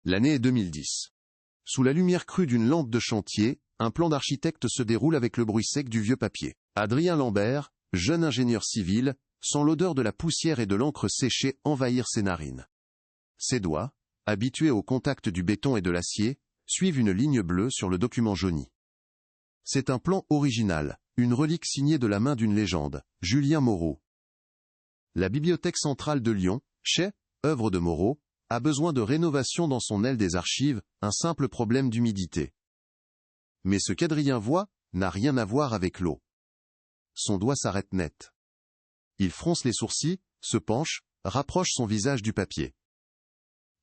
L'année est 2010. Sous la lumière crue d'une lampe de chantier, un plan d'architecte se déroule avec le bruit sec du vieux papier. Adrien Lambert, jeune ingénieur civil, sent l'odeur de la poussière et de l'encre séchée envahir ses narines. Ses doigts, habitués au contact du béton et de l'acier, suivent une ligne bleue sur le document jauni. C'est un plan original, une relique signée de la main d'une légende, Julien Moreau. La Bibliothèque centrale de Lyon, œuvre de Moreau, a besoin de rénovation dans son aile des archives, un simple problème d'humidité. Mais ce qu'Adrien voit n'a rien à voir avec l'eau. Son doigt s'arrête net. Il fronce les sourcils, se penche, rapproche son visage du papier.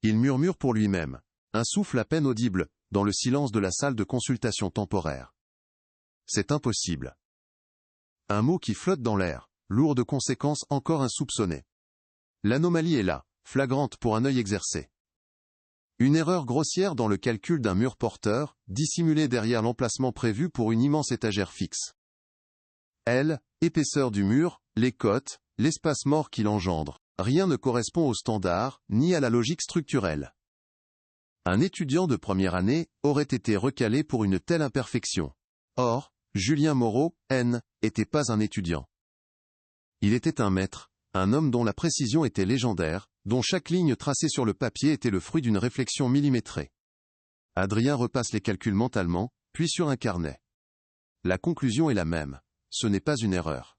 Il murmure pour lui-même, un souffle à peine audible, dans le silence de la salle de consultation temporaire. C'est impossible. Un mot qui flotte dans l'air, lourd de conséquences encore insoupçonnées. L'anomalie est là, flagrante pour un œil exercé. Une erreur grossière dans le calcul d'un mur porteur, dissimulé derrière l'emplacement prévu pour une immense étagère fixe. L, épaisseur du mur, les cotes, l'espace mort qu'il engendre. Rien ne correspond au standard, ni à la logique structurelle. Un étudiant de première année aurait été recalé pour une telle imperfection. Or, Julien Moreau, n'était pas un étudiant. Il était un maître, un homme dont la précision était légendaire, dont chaque ligne tracée sur le papier était le fruit d'une réflexion millimétrée. Adrien repasse les calculs mentalement, puis sur un carnet. La conclusion est la même. Ce n'est pas une erreur.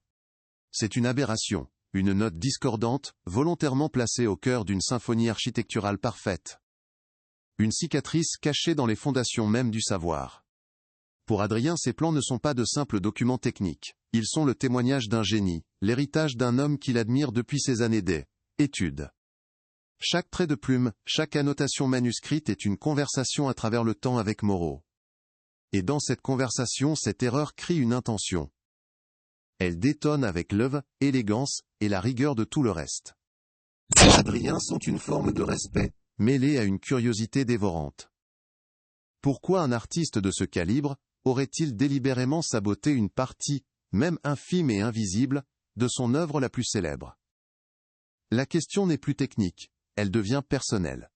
C'est une aberration, une note discordante, volontairement placée au cœur d'une symphonie architecturale parfaite. Une cicatrice cachée dans les fondations mêmes du savoir. Pour Adrien, ces plans ne sont pas de simples documents techniques. Ils sont le témoignage d'un génie, l'héritage d'un homme qu'il admire depuis ses années d'études. Chaque trait de plume, chaque annotation manuscrite est une conversation à travers le temps avec Moreau. Et dans cette conversation, cette erreur crie une intention. Elle détonne avec l'œuvre, élégance et la rigueur de tout le reste. Adrien sent une forme de respect, mêlée à une curiosité dévorante. Pourquoi un artiste de ce calibre aurait-il délibérément saboté une partie, même infime et invisible, de son œuvre la plus célèbre? La question n'est plus technique, elle devient personnelle.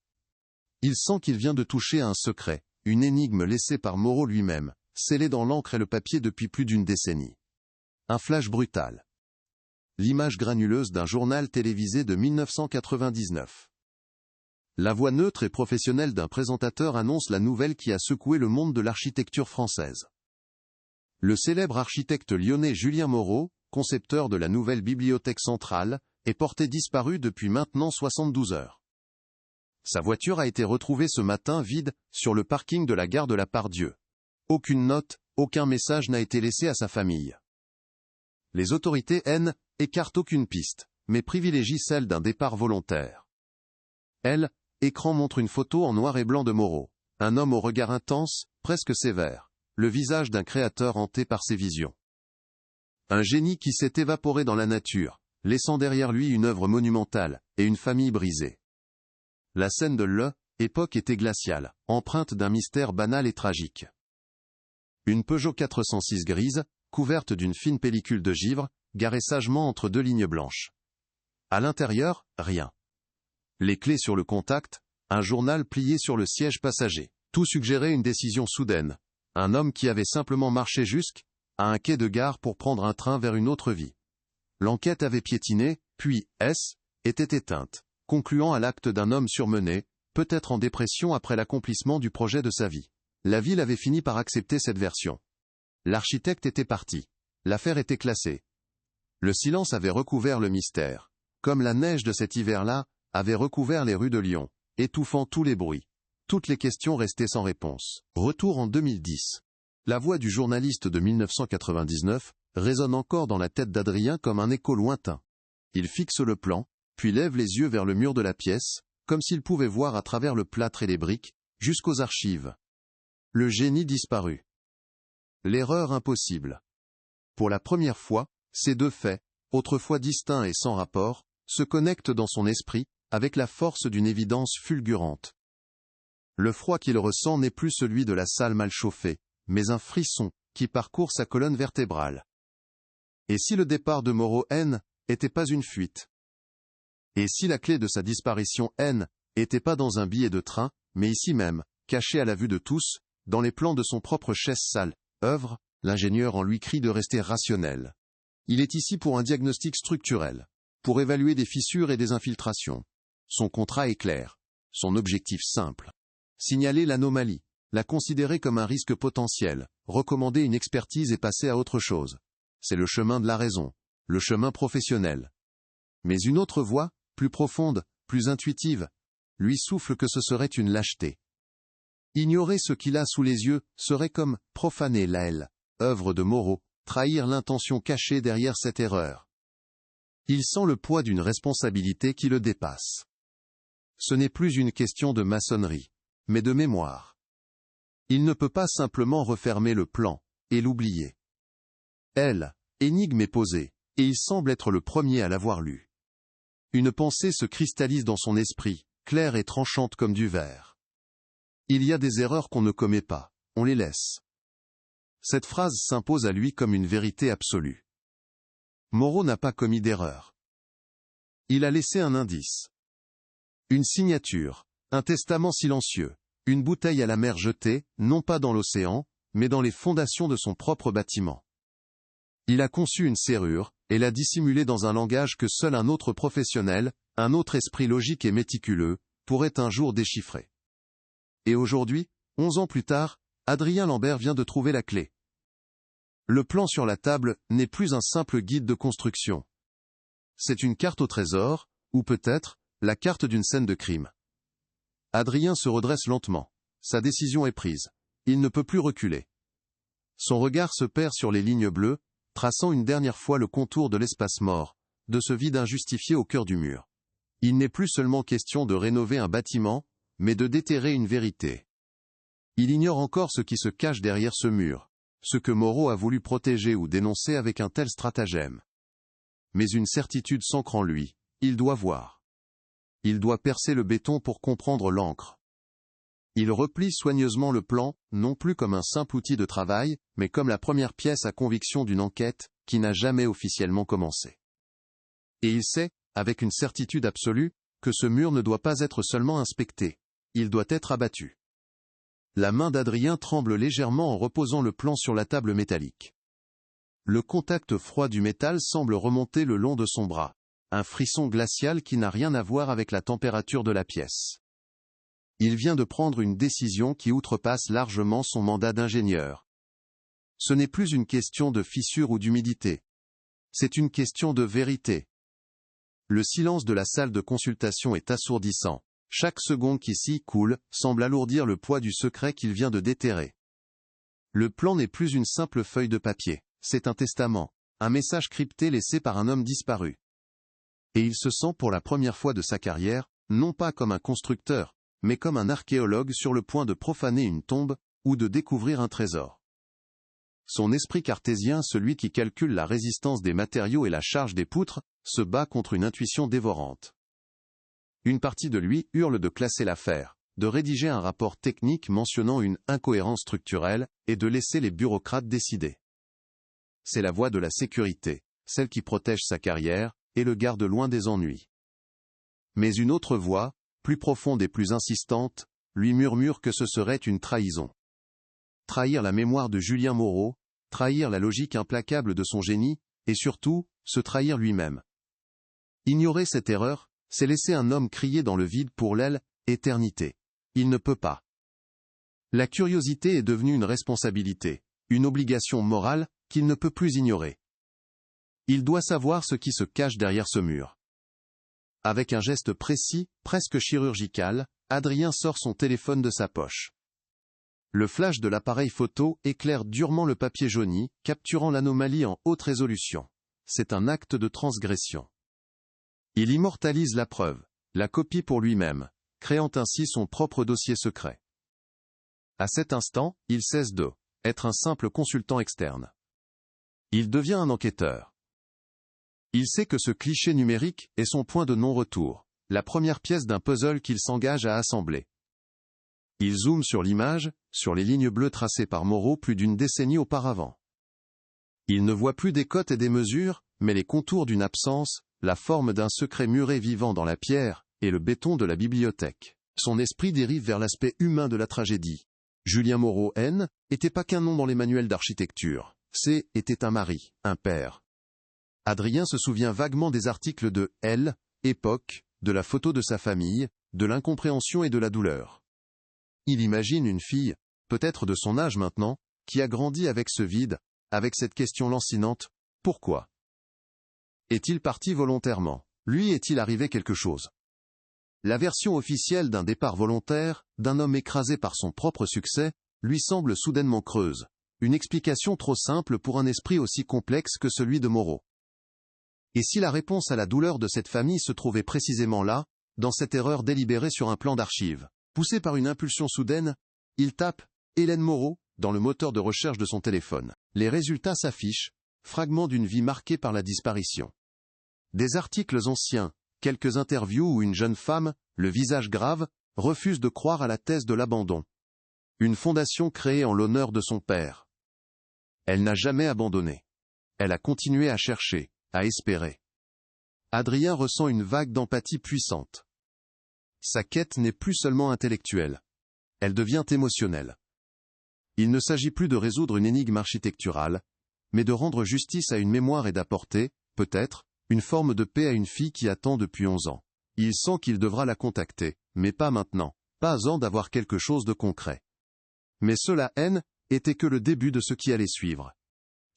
Il sent qu'il vient de toucher à un secret, une énigme laissée par Moreau lui-même, scellée dans l'encre et le papier depuis plus d'une décennie. Un flash brutal. L'image granuleuse d'un journal télévisé de 1999. La voix neutre et professionnelle d'un présentateur annonce la nouvelle qui a secoué le monde de l'architecture française. Le célèbre architecte lyonnais Julien Moreau, concepteur de la nouvelle bibliothèque centrale, est porté disparu depuis maintenant 72 heures. Sa voiture a été retrouvée ce matin vide, sur le parking de la gare de la Part-Dieu. Aucune note, aucun message n'a été laissé à sa famille. Les autorités écartent aucune piste, mais privilégient celle d'un départ volontaire. Écran montre une photo en noir et blanc de Moreau. Un homme au regard intense, presque sévère. Le visage d'un créateur hanté par ses visions. Un génie qui s'est évaporé dans la nature, laissant derrière lui une œuvre monumentale, et une famille brisée. La scène de l'époque était glaciale, empreinte d'un mystère banal et tragique. Une Peugeot 406 grise, couverte d'une fine pellicule de givre, garée sagement entre deux lignes blanches. À l'intérieur, rien. Les clés sur le contact, un journal plié sur le siège passager. Tout suggérait une décision soudaine. Un homme qui avait simplement marché jusqu'à un quai de gare pour prendre un train vers une autre vie. L'enquête avait piétiné, puis était éteinte, concluant à l'acte d'un homme surmené, peut-être en dépression après l'accomplissement du projet de sa vie. La ville avait fini par accepter cette version. L'architecte était parti. L'affaire était classée. Le silence avait recouvert le mystère. Comme la neige de cet hiver-là, avait recouvert les rues de Lyon, étouffant tous les bruits. Toutes les questions restaient sans réponse. Retour en 2010. La voix du journaliste de 1999 résonne encore dans la tête d'Adrien comme un écho lointain. Il fixe le plan, puis lève les yeux vers le mur de la pièce, comme s'il pouvait voir à travers le plâtre et les briques, jusqu'aux archives. Le génie disparu. L'erreur impossible. Pour la première fois, ces deux faits, autrefois distincts et sans rapport, se connectent dans son esprit, avec la force d'une évidence fulgurante. Le froid qu'il ressent n'est plus celui de la salle mal chauffée, mais un frisson, qui parcourt sa colonne vertébrale. Et si le départ de Moreau était pas une fuite? Et si la clé de sa disparition n'était pas dans un billet de train, mais ici même, caché à la vue de tous, dans les plans de son propre chaise sale, œuvre, l'ingénieur en lui crie de rester rationnel. Il est ici pour un diagnostic structurel, pour évaluer des fissures et des infiltrations. Son contrat est clair, son objectif simple. Signaler l'anomalie, la considérer comme un risque potentiel, recommander une expertise et passer à autre chose. C'est le chemin de la raison, le chemin professionnel. Mais une autre voie, plus profonde, plus intuitive, lui souffle que ce serait une lâcheté. Ignorer ce qu'il a sous les yeux serait comme profaner la œuvre de Moreau, trahir l'intention cachée derrière cette erreur. Il sent le poids d'une responsabilité qui le dépasse. Ce n'est plus une question de maçonnerie, mais de mémoire. Il ne peut pas simplement refermer le plan, et l'oublier. Énigme est posée, et il semble être le premier à l'avoir lu. Une pensée se cristallise dans son esprit, claire et tranchante comme du verre. Il y a des erreurs qu'on ne commet pas, on les laisse. Cette phrase s'impose à lui comme une vérité absolue. Moreau n'a pas commis d'erreur. Il a laissé un indice. Une signature, un testament silencieux, une bouteille à la mer jetée, non pas dans l'océan, mais dans les fondations de son propre bâtiment. Il a conçu une serrure, et l'a dissimulée dans un langage que seul un autre professionnel, un autre esprit logique et méticuleux, pourrait un jour déchiffrer. Et aujourd'hui, 11 ans plus tard, Adrien Lambert vient de trouver la clé. Le plan sur la table n'est plus un simple guide de construction. C'est une carte au trésor, ou peut-être, la carte d'une scène de crime. Adrien se redresse lentement. Sa décision est prise. Il ne peut plus reculer. Son regard se perd sur les lignes bleues, traçant une dernière fois le contour de l'espace mort, de ce vide injustifié au cœur du mur. Il n'est plus seulement question de rénover un bâtiment, mais de déterrer une vérité. Il ignore encore ce qui se cache derrière ce mur, ce que Moreau a voulu protéger ou dénoncer avec un tel stratagème. Mais une certitude s'ancre en lui, il doit voir. Il doit percer le béton pour comprendre l'encre. Il replie soigneusement le plan, non plus comme un simple outil de travail, mais comme la première pièce à conviction d'une enquête, qui n'a jamais officiellement commencé. Et il sait, avec une certitude absolue, que ce mur ne doit pas être seulement inspecté. Il doit être abattu. La main d'Adrien tremble légèrement en reposant le plan sur la table métallique. Le contact froid du métal semble remonter le long de son bras. Un frisson glacial qui n'a rien à voir avec la température de la pièce. Il vient de prendre une décision qui outrepasse largement son mandat d'ingénieur. Ce n'est plus une question de fissure ou d'humidité. C'est une question de vérité. Le silence de la salle de consultation est assourdissant. Chaque seconde qui s'y coule semble alourdir le poids du secret qu'il vient de déterrer. Le plan n'est plus une simple feuille de papier, c'est un testament, un message crypté laissé par un homme disparu. Et il se sent pour la première fois de sa carrière, non pas comme un constructeur, mais comme un archéologue sur le point de profaner une tombe, ou de découvrir un trésor. Son esprit cartésien, celui qui calcule la résistance des matériaux et la charge des poutres, se bat contre une intuition dévorante. Une partie de lui hurle de classer l'affaire, de rédiger un rapport technique mentionnant une incohérence structurelle, et de laisser les bureaucrates décider. C'est la voie de la sécurité, celle qui protège sa carrière, et le garde loin des ennuis. Mais une autre voix, plus profonde et plus insistante, lui murmure que ce serait une trahison. Trahir la mémoire de Julien Moreau, trahir la logique implacable de son génie, et surtout, se trahir lui-même. Ignorer cette erreur, c'est laisser un homme crier dans le vide pour éternité. Il ne peut pas. La curiosité est devenue une responsabilité, une obligation morale, qu'il ne peut plus ignorer. Il doit savoir ce qui se cache derrière ce mur. Avec un geste précis, presque chirurgical, Adrien sort son téléphone de sa poche. Le flash de l'appareil photo éclaire durement le papier jauni, capturant l'anomalie en haute résolution. C'est un acte de transgression. Il immortalise la preuve, la copie pour lui-même, créant ainsi son propre dossier secret. À cet instant, il cesse d'être un simple consultant externe. Il devient un enquêteur. Il sait que ce cliché numérique est son point de non-retour, la première pièce d'un puzzle qu'il s'engage à assembler. Il zoome sur l'image, sur les lignes bleues tracées par Moreau plus d'une décennie auparavant. Il ne voit plus des cotes et des mesures, mais les contours d'une absence, la forme d'un secret muré vivant dans la pierre, et le béton de la bibliothèque. Son esprit dérive vers l'aspect humain de la tragédie. Julien Moreau N. était pas qu'un nom dans les manuels d'architecture. C. était un mari, un père. Adrien se souvient vaguement des articles de Elle, Époque, de la photo de sa famille, de l'incompréhension et de la douleur. Il imagine une fille, peut-être de son âge maintenant, qui a grandi avec ce vide, avec cette question lancinante, pourquoi? Est-il parti volontairement? Lui est-il arrivé quelque chose? La version officielle d'un départ volontaire, d'un homme écrasé par son propre succès, lui semble soudainement creuse. Une explication trop simple pour un esprit aussi complexe que celui de Moreau. Et si la réponse à la douleur de cette famille se trouvait précisément là, dans cette erreur délibérée sur un plan d'archives? Poussé par une impulsion soudaine, il tape « Hélène Moreau » dans le moteur de recherche de son téléphone. Les résultats s'affichent, fragments d'une vie marquée par la disparition. Des articles anciens, quelques interviews où une jeune femme, le visage grave, refuse de croire à la thèse de l'abandon. Une fondation créée en l'honneur de son père. Elle n'a jamais abandonné. Elle a continué à chercher, à espérer. Adrien ressent une vague d'empathie puissante. Sa quête n'est plus seulement intellectuelle. Elle devient émotionnelle. Il ne s'agit plus de résoudre une énigme architecturale, mais de rendre justice à une mémoire et d'apporter, peut-être, une forme de paix à une fille qui attend depuis 11 ans. Il sent qu'il devra la contacter, mais pas maintenant, pas avant d'avoir quelque chose de concret. Mais cela, était que le début de ce qui allait suivre.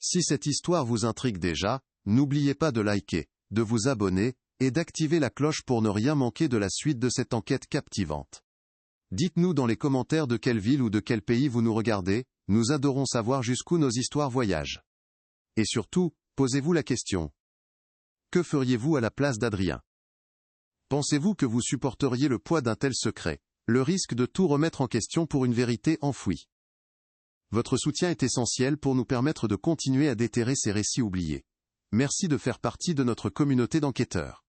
Si cette histoire vous intrigue déjà, n'oubliez pas de liker, de vous abonner, et d'activer la cloche pour ne rien manquer de la suite de cette enquête captivante. Dites-nous dans les commentaires de quelle ville ou de quel pays vous nous regardez, nous adorons savoir jusqu'où nos histoires voyagent. Et surtout, posez-vous la question. Que feriez-vous à la place d'Adrien? Pensez-vous que vous supporteriez le poids d'un tel secret, le risque de tout remettre en question pour une vérité enfouie? Votre soutien est essentiel pour nous permettre de continuer à déterrer ces récits oubliés. Merci de faire partie de notre communauté d'enquêteurs.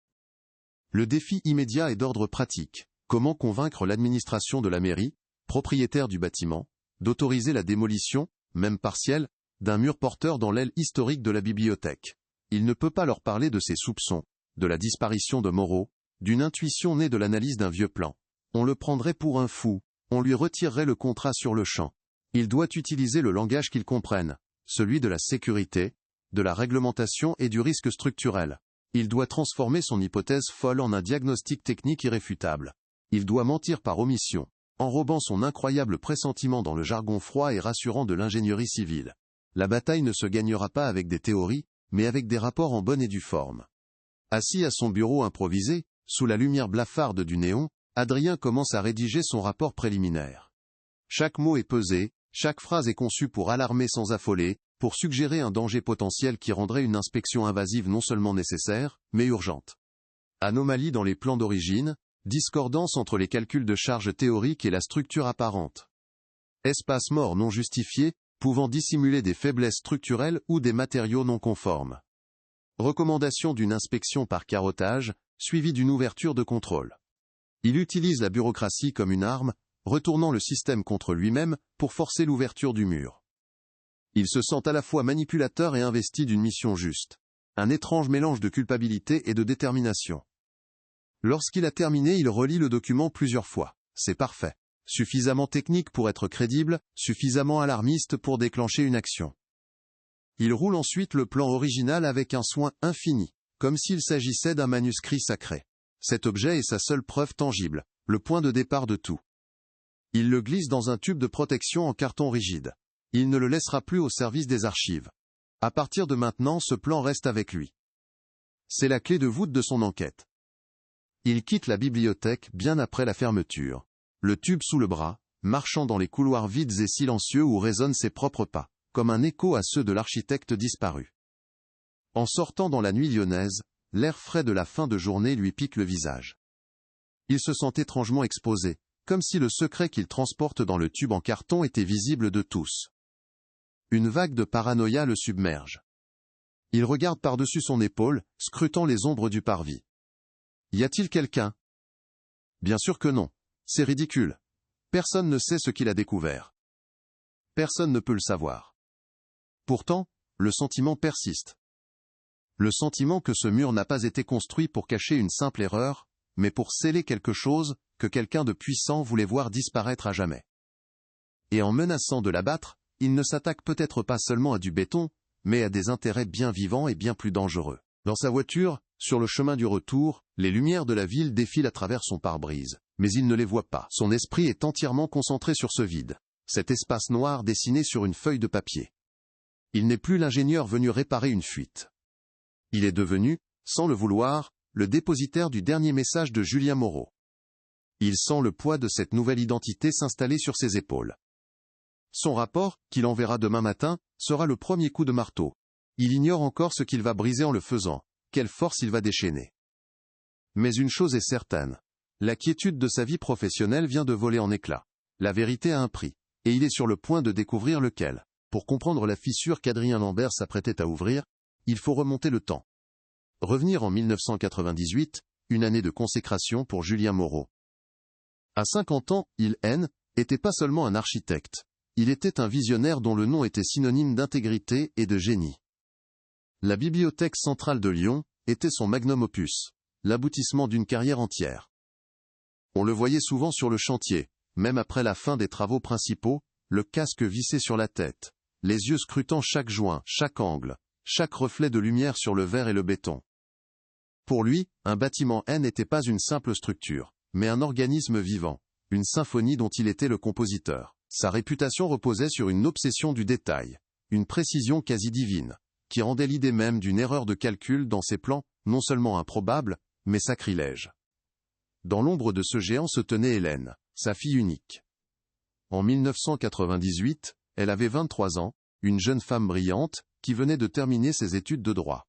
Le défi immédiat est d'ordre pratique. Comment convaincre l'administration de la mairie, propriétaire du bâtiment, d'autoriser la démolition, même partielle, d'un mur porteur dans l'aile historique de la bibliothèque? Il ne peut pas leur parler de ses soupçons, de la disparition de Moreau, d'une intuition née de l'analyse d'un vieux plan. On le prendrait pour un fou, on lui retirerait le contrat sur le champ. Il doit utiliser le langage qu'il comprenne, celui de la sécurité, de la réglementation et du risque structurel. Il doit transformer son hypothèse folle en un diagnostic technique irréfutable. Il doit mentir par omission, enrobant son incroyable pressentiment dans le jargon froid et rassurant de l'ingénierie civile. La bataille ne se gagnera pas avec des théories, mais avec des rapports en bonne et due forme. Assis à son bureau improvisé, sous la lumière blafarde du néon, Adrien commence à rédiger son rapport préliminaire. Chaque mot est pesé, chaque phrase est conçue pour alarmer sans affoler, pour suggérer un danger potentiel qui rendrait une inspection invasive non seulement nécessaire, mais urgente. Anomalie dans les plans d'origine, discordance entre les calculs de charge théorique et la structure apparente. Espace mort non justifié, pouvant dissimuler des faiblesses structurelles ou des matériaux non conformes. Recommandation d'une inspection par carottage, suivie d'une ouverture de contrôle. Il utilise la bureaucratie comme une arme, retournant le système contre lui-même, pour forcer l'ouverture du mur. Il se sent à la fois manipulateur et investi d'une mission juste. Un étrange mélange de culpabilité et de détermination. Lorsqu'il a terminé, il relit le document plusieurs fois. C'est parfait. Suffisamment technique pour être crédible, suffisamment alarmiste pour déclencher une action. Il roule ensuite le plan original avec un soin infini, comme s'il s'agissait d'un manuscrit sacré. Cet objet est sa seule preuve tangible, le point de départ de tout. Il le glisse dans un tube de protection en carton rigide. Il ne le laissera plus au service des archives. À partir de maintenant, ce plan reste avec lui. C'est la clé de voûte de son enquête. Il quitte la bibliothèque bien après la fermeture, le tube sous le bras, marchant dans les couloirs vides et silencieux où résonnent ses propres pas, comme un écho à ceux de l'architecte disparu. En sortant dans la nuit lyonnaise, l'air frais de la fin de journée lui pique le visage. Il se sent étrangement exposé, comme si le secret qu'il transporte dans le tube en carton était visible de tous. Une vague de paranoïa le submerge. Il regarde par-dessus son épaule, scrutant les ombres du parvis. Y a-t-il quelqu'un? Bien sûr que non. C'est ridicule. Personne ne sait ce qu'il a découvert. Personne ne peut le savoir. Pourtant, le sentiment persiste. Le sentiment que ce mur n'a pas été construit pour cacher une simple erreur, mais pour sceller quelque chose, que quelqu'un de puissant voulait voir disparaître à jamais. Et en menaçant de l'abattre, il ne s'attaque peut-être pas seulement à du béton, mais à des intérêts bien vivants et bien plus dangereux. Dans sa voiture, sur le chemin du retour, les lumières de la ville défilent à travers son pare-brise, mais il ne les voit pas. Son esprit est entièrement concentré sur ce vide, cet espace noir dessiné sur une feuille de papier. Il n'est plus l'ingénieur venu réparer une fuite. Il est devenu, sans le vouloir, le dépositaire du dernier message de Julien Moreau. Il sent le poids de cette nouvelle identité s'installer sur ses épaules. Son rapport, qu'il enverra demain matin, sera le premier coup de marteau. Il ignore encore ce qu'il va briser en le faisant, quelle force il va déchaîner. Mais une chose est certaine. La quiétude de sa vie professionnelle vient de voler en éclats. La vérité a un prix, et il est sur le point de découvrir lequel. Pour comprendre la fissure qu'Adrien Lambert s'apprêtait à ouvrir, il faut remonter le temps. Revenir en 1998, une année de consécration pour Julien Moreau. À 50 ans, il était pas seulement un architecte. Il était un visionnaire dont le nom était synonyme d'intégrité et de génie. La Bibliothèque centrale de Lyon était son magnum opus, l'aboutissement d'une carrière entière. On le voyait souvent sur le chantier, même après la fin des travaux principaux, le casque vissé sur la tête, les yeux scrutant chaque joint, chaque angle, chaque reflet de lumière sur le verre et le béton. Pour lui, un bâtiment n'était pas une simple structure, mais un organisme vivant, une symphonie dont il était le compositeur. Sa réputation reposait sur une obsession du détail, une précision quasi divine, qui rendait l'idée même d'une erreur de calcul dans ses plans, non seulement improbable, mais sacrilège. Dans l'ombre de ce géant se tenait Hélène, sa fille unique. En 1998, elle avait 23 ans, une jeune femme brillante, qui venait de terminer ses études de droit.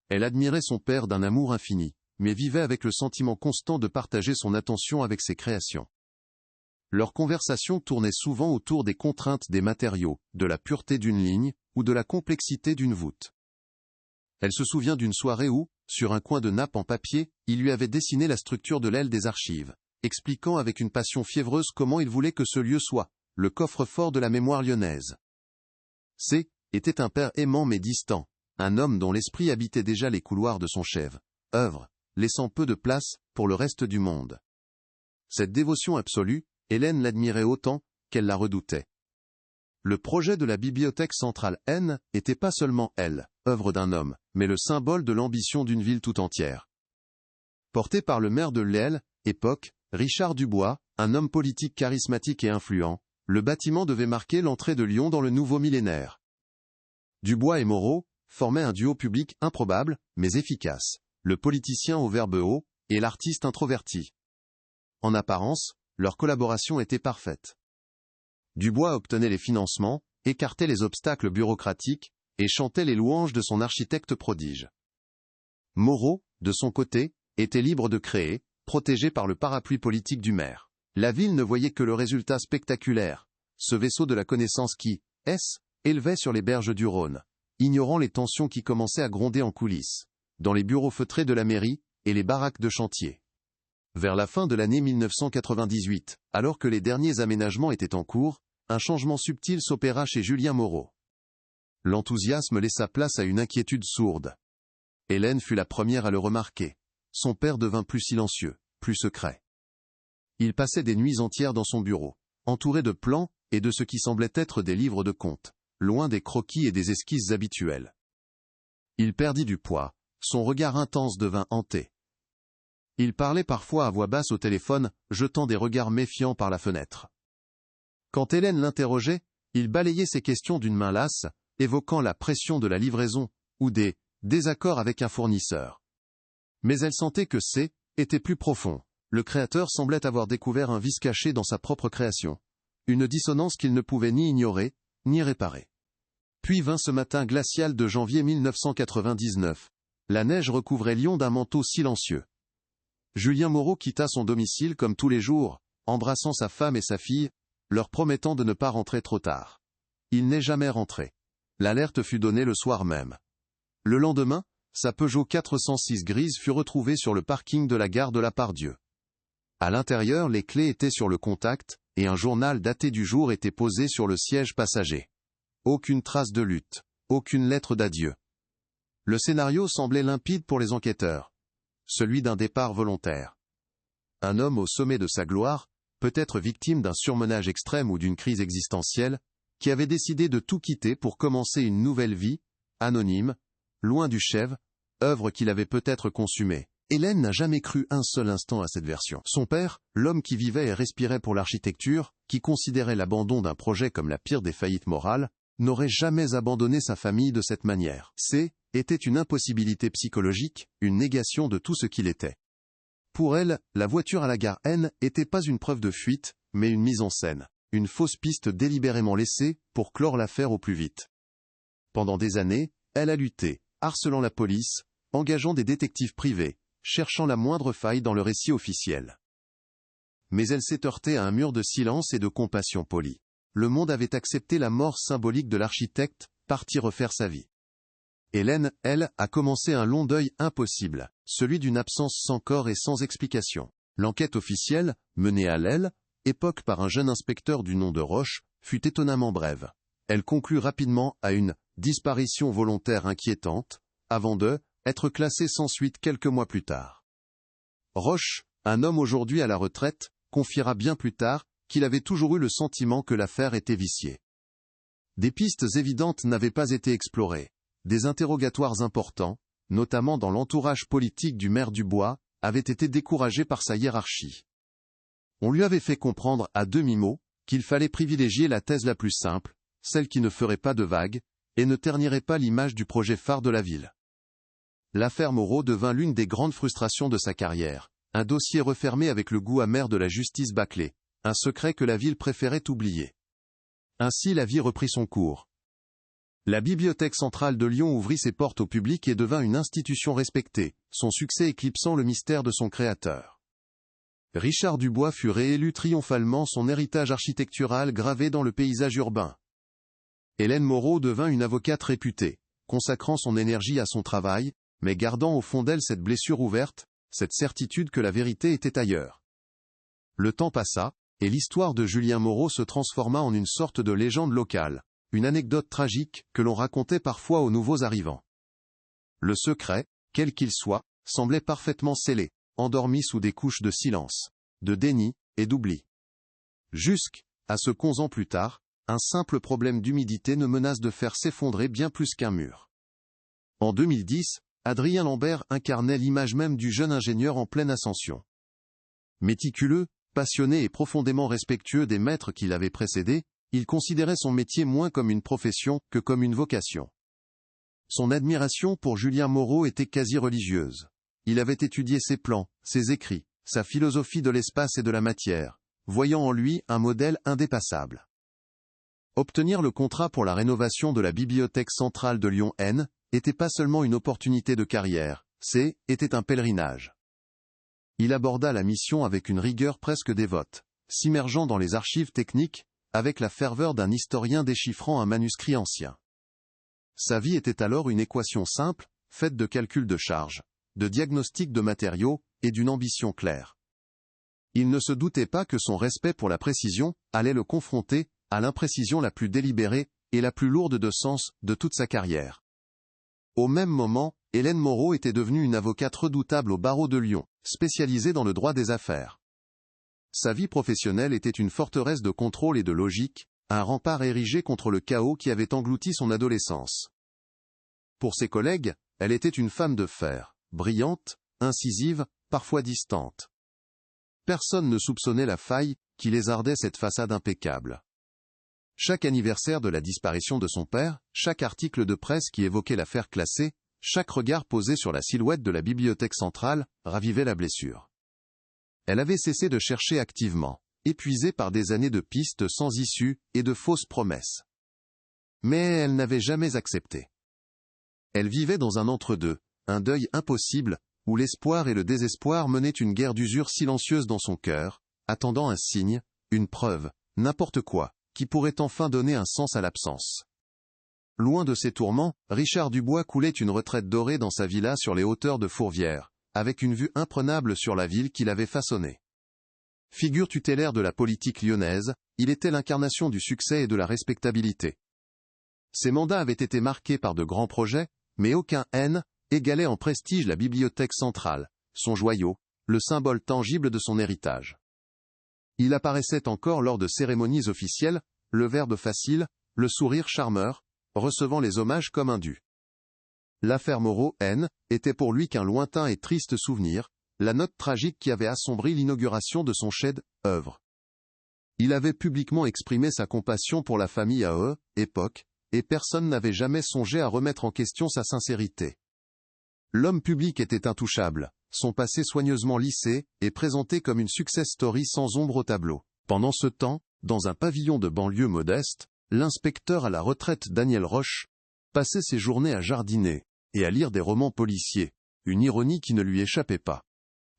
Elle admirait son père d'un amour infini, mais vivait avec le sentiment constant de partager son attention avec ses créations. Leur conversation tournait souvent autour des contraintes des matériaux, de la pureté d'une ligne, ou de la complexité d'une voûte. Elle se souvient d'une soirée où, sur un coin de nappe en papier, il lui avait dessiné la structure de l'aile des archives, expliquant avec une passion fiévreuse comment il voulait que ce lieu soit, le coffre-fort de la mémoire lyonnaise. Était un père aimant mais distant, un homme dont l'esprit habitait déjà les couloirs de son chef-œuvre, laissant peu de place pour le reste du monde. Cette dévotion absolue, Hélène l'admirait autant qu'elle la redoutait. Le projet de la Bibliothèque centrale était pas seulement œuvre d'un homme, mais le symbole de l'ambition d'une ville tout entière. Porté par le maire de l'époque, Richard Dubois, un homme politique charismatique et influent, le bâtiment devait marquer l'entrée de Lyon dans le nouveau millénaire. Dubois et Moreau formaient un duo public improbable, mais efficace, le politicien au verbe haut, et l'artiste introverti. En apparence, leur collaboration était parfaite. Dubois obtenait les financements, écartait les obstacles bureaucratiques, et chantait les louanges de son architecte prodige. Moreau, de son côté, était libre de créer, protégé par le parapluie politique du maire. La ville ne voyait que le résultat spectaculaire, ce vaisseau de la connaissance qui, élevait sur les berges du Rhône, ignorant les tensions qui commençaient à gronder en coulisses, dans les bureaux feutrés de la mairie, et les baraques de chantier. Vers la fin de l'année 1998, alors que les derniers aménagements étaient en cours, un changement subtil s'opéra chez Julien Moreau. L'enthousiasme laissa place à une inquiétude sourde. Hélène fut la première à le remarquer. Son père devint plus silencieux, plus secret. Il passait des nuits entières dans son bureau, entouré de plans et de ce qui semblait être des livres de comptes, loin des croquis et des esquisses habituelles. Il perdit du poids, son regard intense devint hanté. Il parlait parfois à voix basse au téléphone, jetant des regards méfiants par la fenêtre. Quand Hélène l'interrogeait, il balayait ses questions d'une main lasse, évoquant la pression de la livraison, ou des désaccords avec un fournisseur. Mais elle sentait que était plus profond. Le créateur semblait avoir découvert un vice caché dans sa propre création. Une dissonance qu'il ne pouvait ni ignorer, ni réparer. Puis vint ce matin glacial de janvier 1999. La neige recouvrait Lyon d'un manteau silencieux. Julien Moreau quitta son domicile comme tous les jours, embrassant sa femme et sa fille, leur promettant de ne pas rentrer trop tard. Il n'est jamais rentré. L'alerte fut donnée le soir même. Le lendemain, sa Peugeot 406 grise fut retrouvée sur le parking de la gare de la Part-Dieu. À l'intérieur, les clés étaient sur le contact, et un journal daté du jour était posé sur le siège passager. Aucune trace de lutte, aucune lettre d'adieu. Le scénario semblait limpide pour les enquêteurs. Celui d'un départ volontaire. un homme au sommet de sa gloire, peut-être victime d'un surmenage extrême ou d'une crise existentielle, qui avait décidé de tout quitter pour commencer une nouvelle vie, anonyme, loin du chef, œuvre qu'il avait peut-être consumée. Hélène n'a jamais cru un seul instant à cette version. Son père, l'homme qui vivait et respirait pour l'architecture, qui considérait l'abandon d'un projet comme la pire des faillites morales, n'aurait jamais abandonné sa famille de cette manière. Était une impossibilité psychologique, une négation de tout ce qu'il était. Pour elle, la voiture à la gare N était pas une preuve de fuite, mais une mise en scène, une fausse piste délibérément laissée pour clore l'affaire au plus vite. Pendant des années, elle a lutté, harcelant la police, engageant des détectives privés, cherchant la moindre faille dans le récit officiel. Mais elle s'est heurtée à un mur de silence et de compassion polie. Le monde avait accepté la mort symbolique de l'architecte, parti refaire sa vie. Hélène, elle, a commencé un long deuil impossible, celui d'une absence sans corps et sans explication. L'enquête officielle, menée à l'aile, époque par un jeune inspecteur du nom de Roche, fut étonnamment brève. Elle conclut rapidement à une disparition volontaire inquiétante, avant de être classée sans suite quelques mois plus tard. Roche, un homme aujourd'hui à la retraite, confiera bien plus tard qu'il avait toujours eu le sentiment que l'affaire était viciée. Des pistes évidentes n'avaient pas été explorées. Des interrogatoires importants, notamment dans l'entourage politique du maire Dubois, avaient été découragés par sa hiérarchie. On lui avait fait comprendre à demi-mot qu'il fallait privilégier la thèse la plus simple, celle qui ne ferait pas de vagues, et ne ternirait pas l'image du projet phare de la ville. L'affaire Moreau devint l'une des grandes frustrations de sa carrière, un dossier refermé avec le goût amer de la justice bâclée, un secret que la ville préférait oublier. Ainsi la vie reprit son cours. La Bibliothèque centrale de Lyon ouvrit ses portes au public et devint une institution respectée, son succès éclipsant le mystère de son créateur. Richard Dubois fut réélu triomphalement, son héritage architectural gravé dans le paysage urbain. Hélène Moreau devint une avocate réputée, consacrant son énergie à son travail, mais gardant au fond d'elle cette blessure ouverte, cette certitude que la vérité était ailleurs. Le temps passa, et l'histoire de Julien Moreau se transforma en une sorte de légende locale, une anecdote tragique que l'on racontait parfois aux nouveaux arrivants. Le secret, quel qu'il soit, semblait parfaitement scellé, endormi sous des couches de silence, de déni et d'oubli. Jusqu'à ce qu'11 ans plus tard, un simple problème d'humidité ne menace de faire s'effondrer bien plus qu'un mur. En 2010, Adrien Lambert incarnait l'image même du jeune ingénieur en pleine ascension. Méticuleux, passionné et profondément respectueux des maîtres qui l'avaient précédé, il considérait son métier moins comme une profession que comme une vocation. Son admiration pour Julien Moreau était quasi religieuse. Il avait étudié ses plans, ses écrits, sa philosophie de l'espace et de la matière, voyant en lui un modèle indépassable. Obtenir le contrat pour la rénovation de la Bibliothèque centrale de Lyon N n'était pas seulement une opportunité de carrière, était un pèlerinage. Il aborda la mission avec une rigueur presque dévote, s'immergeant dans les archives techniques, avec la ferveur d'un historien déchiffrant un manuscrit ancien. Sa vie était alors une équation simple, faite de calculs de charges, de diagnostics de matériaux, et d'une ambition claire. Il ne se doutait pas que son respect pour la précision allait le confronter à l'imprécision la plus délibérée et la plus lourde de sens de toute sa carrière. Au même moment, Hélène Moreau était devenue une avocate redoutable au barreau de Lyon, spécialisée dans le droit des affaires. Sa vie professionnelle était une forteresse de contrôle et de logique, un rempart érigé contre le chaos qui avait englouti son adolescence. Pour ses collègues, elle était une femme de fer, brillante, incisive, parfois distante. Personne ne soupçonnait la faille qui lézardait cette façade impeccable. Chaque anniversaire de la disparition de son père, chaque article de presse qui évoquait l'affaire classée, chaque regard posé sur la silhouette de la bibliothèque centrale, ravivait la blessure. Elle avait cessé de chercher activement, épuisée par des années de pistes sans issue et de fausses promesses. Mais elle n'avait jamais accepté. Elle vivait dans un entre-deux, un deuil impossible, où l'espoir et le désespoir menaient une guerre d'usure silencieuse dans son cœur, attendant un signe, une preuve, n'importe quoi, qui pourrait enfin donner un sens à l'absence. Loin de ses tourments, Richard Dubois coulait une retraite dorée dans sa villa sur les hauteurs de Fourvière, avec une vue imprenable sur la ville qu'il avait façonnée. Figure tutélaire de la politique lyonnaise, il était l'incarnation du succès et de la respectabilité. Ses mandats avaient été marqués par de grands projets, mais aucun N égalait en prestige la bibliothèque centrale, son joyau, le symbole tangible de son héritage. Il apparaissait encore lors de cérémonies officielles, le verbe facile, le sourire charmeur, recevant les hommages comme un dû. L'affaire Moreau, N, était pour lui qu'un lointain et triste souvenir, la note tragique qui avait assombri l'inauguration de son chef-d'œuvre. Il avait publiquement exprimé sa compassion pour la famille à époque, et personne n'avait jamais songé à remettre en question sa sincérité. L'homme public était intouchable, son passé soigneusement lissé, et présenté comme une success story sans ombre au tableau. Pendant ce temps, dans un pavillon de banlieue modeste, l'inspecteur à la retraite Daniel Roche passait ses journées à jardiner, et à lire des romans policiers, une ironie qui ne lui échappait pas.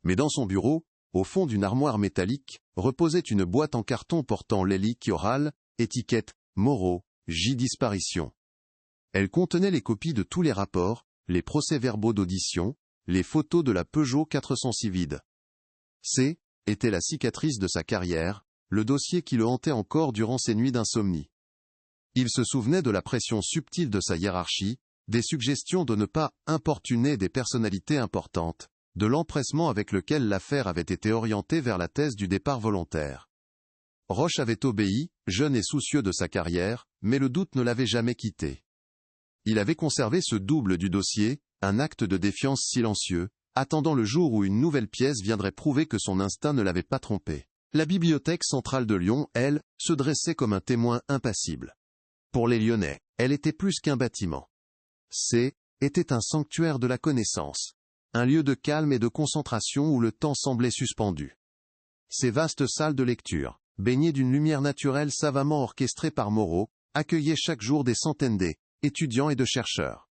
Mais dans son bureau, au fond d'une armoire métallique, reposait une boîte en carton portant l'hélique orale, étiquette « Moreau, J. disparition ». Elle contenait les copies de tous les rapports, les procès-verbaux d'audition, les photos de la Peugeot 406 vide. C. était la cicatrice de sa carrière, le dossier qui le hantait encore durant ses nuits d'insomnie. Il se souvenait de la pression subtile de sa hiérarchie, des suggestions de ne pas importuner des personnalités importantes, de l'empressement avec lequel l'affaire avait été orientée vers la thèse du départ volontaire. Roche avait obéi, jeune et soucieux de sa carrière, mais le doute ne l'avait jamais quitté. Il avait conservé ce double du dossier, un acte de défiance silencieux, attendant le jour où une nouvelle pièce viendrait prouver que son instinct ne l'avait pas trompé. La Bibliothèque centrale de Lyon, elle, se dressait comme un témoin impassible. Pour les Lyonnais, elle était plus qu'un bâtiment. C. était un sanctuaire de la connaissance. Un lieu de calme et de concentration où le temps semblait suspendu. Ces vastes salles de lecture, baignées d'une lumière naturelle savamment orchestrée par Moreau, accueillaient chaque jour des centaines d'étudiants et de chercheurs.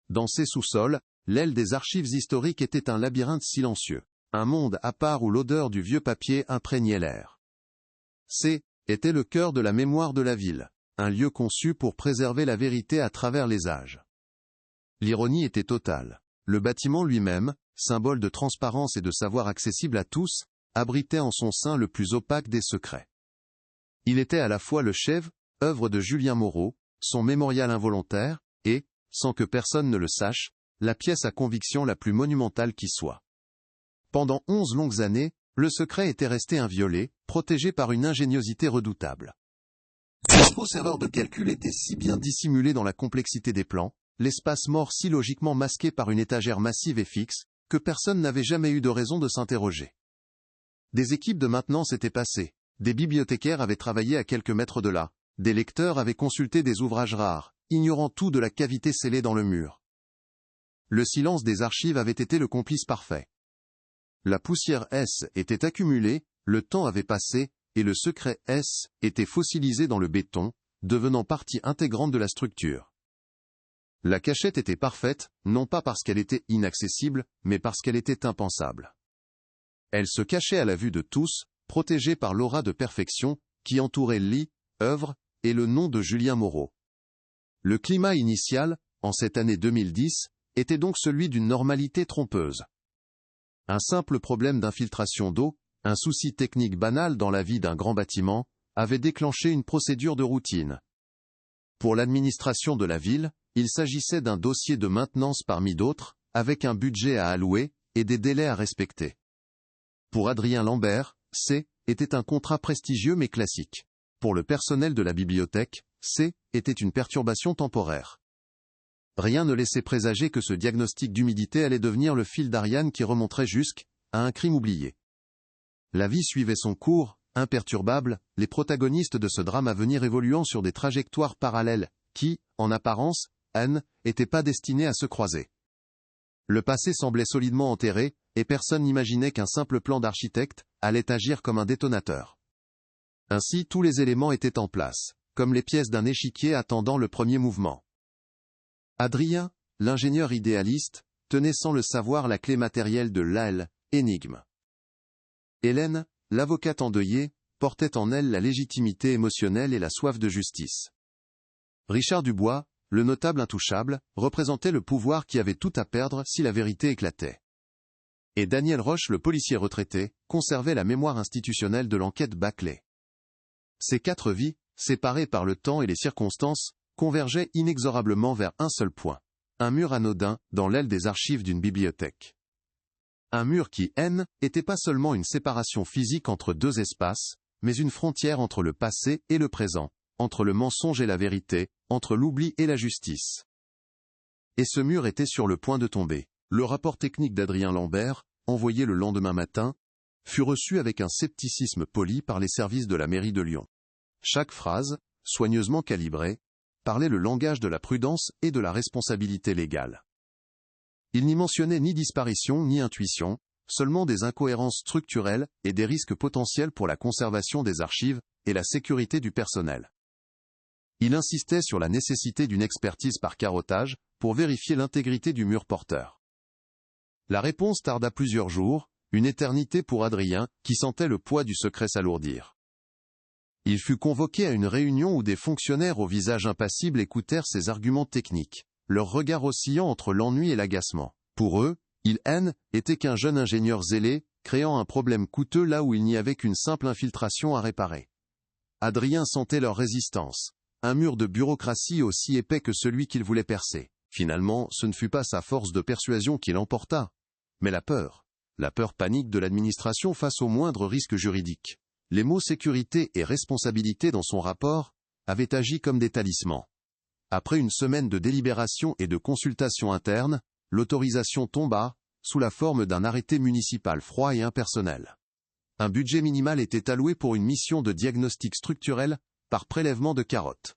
Dans ces sous-sols, l'aile des archives historiques était un labyrinthe silencieux, un monde à part où l'odeur du vieux papier imprégnait l'air. C. était le cœur de la mémoire de la ville, un lieu conçu pour préserver la vérité à travers les âges. L'ironie était totale. Le bâtiment lui-même, symbole de transparence et de savoir accessible à tous, abritait en son sein le plus opaque des secrets. Il était à la fois le chef-œuvre de Julien Moreau, son mémorial involontaire, et, sans que personne ne le sache, la pièce à conviction la plus monumentale qui soit. Pendant 11 longues années, le secret était resté inviolé, protégé par une ingéniosité redoutable. Cette fausse erreur de calcul était si bien dissimulée dans la complexité des plans, l'espace mort si logiquement masqué par une étagère massive et fixe, que personne n'avait jamais eu de raison de s'interroger. Des équipes de maintenance étaient passées, des bibliothécaires avaient travaillé à quelques mètres de là, des lecteurs avaient consulté des ouvrages rares, ignorant tout de la cavité scellée dans le mur. Le silence des archives avait été le complice parfait. La poussière S était accumulée, le temps avait passé, et le secret S était fossilisé dans le béton, devenant partie intégrante de la structure. La cachette était parfaite, non pas parce qu'elle était inaccessible, mais parce qu'elle était impensable. Elle se cachait à la vue de tous, protégée par l'aura de perfection, qui entourait l'œuvre, et le nom de Julien Moreau. Le climat initial, en cette année 2010, était donc celui d'une normalité trompeuse. Un simple problème d'infiltration d'eau, un souci technique banal dans la vie d'un grand bâtiment, avait déclenché une procédure de routine. Pour l'administration de la ville, il s'agissait d'un dossier de maintenance parmi d'autres, avec un budget à allouer, et des délais à respecter. Pour Adrien Lambert, C. était un contrat prestigieux mais classique. Pour le personnel de la bibliothèque, C. était une perturbation temporaire. Rien ne laissait présager que ce diagnostic d'humidité allait devenir le fil d'Ariane qui remonterait jusqu'à un crime oublié. La vie suivait son cours, imperturbable, les protagonistes de ce drame à venir évoluant sur des trajectoires parallèles, qui, en apparence, n'étaient pas destinés à se croiser. Le passé semblait solidement enterré, et personne n'imaginait qu'un simple plan d'architecte allait agir comme un détonateur. Ainsi tous les éléments étaient en place, comme les pièces d'un échiquier attendant le premier mouvement. Adrien, l'ingénieur idéaliste, tenait sans le savoir la clé matérielle de l'énigme. Hélène, l'avocate endeuillée, portait en elle la légitimité émotionnelle et la soif de justice. Richard Dubois, le notable intouchable, représentait le pouvoir qui avait tout à perdre si la vérité éclatait. Et Daniel Roche, le policier retraité, conservait la mémoire institutionnelle de l'enquête bâclée. Ces 4 vies, séparées par le temps et les circonstances, convergeaient inexorablement vers un seul point, un mur anodin dans l'aile des archives d'une bibliothèque. Un mur qui, était pas seulement une séparation physique entre deux espaces, mais une frontière entre le passé et le présent, entre le mensonge et la vérité, entre l'oubli et la justice. Et ce mur était sur le point de tomber. Le rapport technique d'Adrien Lambert, envoyé le lendemain matin, fut reçu avec un scepticisme poli par les services de la mairie de Lyon. Chaque phrase, soigneusement calibrée, parlait le langage de la prudence et de la responsabilité légale. Il n'y mentionnait ni disparition ni intuition, seulement des incohérences structurelles et des risques potentiels pour la conservation des archives et la sécurité du personnel. Il insistait sur la nécessité d'une expertise par carottage pour vérifier l'intégrité du mur porteur. La réponse tarda plusieurs jours, une éternité pour Adrien, qui sentait le poids du secret s'alourdir. Il fut convoqué à une réunion où des fonctionnaires au visage impassible écoutèrent ses arguments techniques, leur regard oscillant entre l'ennui et l'agacement. Pour eux, il était qu'un jeune ingénieur zélé, créant un problème coûteux là où il n'y avait qu'une simple infiltration à réparer. Adrien sentait leur résistance, un mur de bureaucratie aussi épais que celui qu'il voulait percer. Finalement, ce ne fut pas sa force de persuasion qui l'emporta, mais la peur panique de l'administration face au moindre risque juridique. Les mots sécurité et responsabilité dans son rapport avaient agi comme des talismans. Après une semaine de délibération et de consultation interne, l'autorisation tomba, sous la forme d'un arrêté municipal froid et impersonnel. Un budget minimal était alloué pour une mission de diagnostic structurel, par prélèvement de carottes.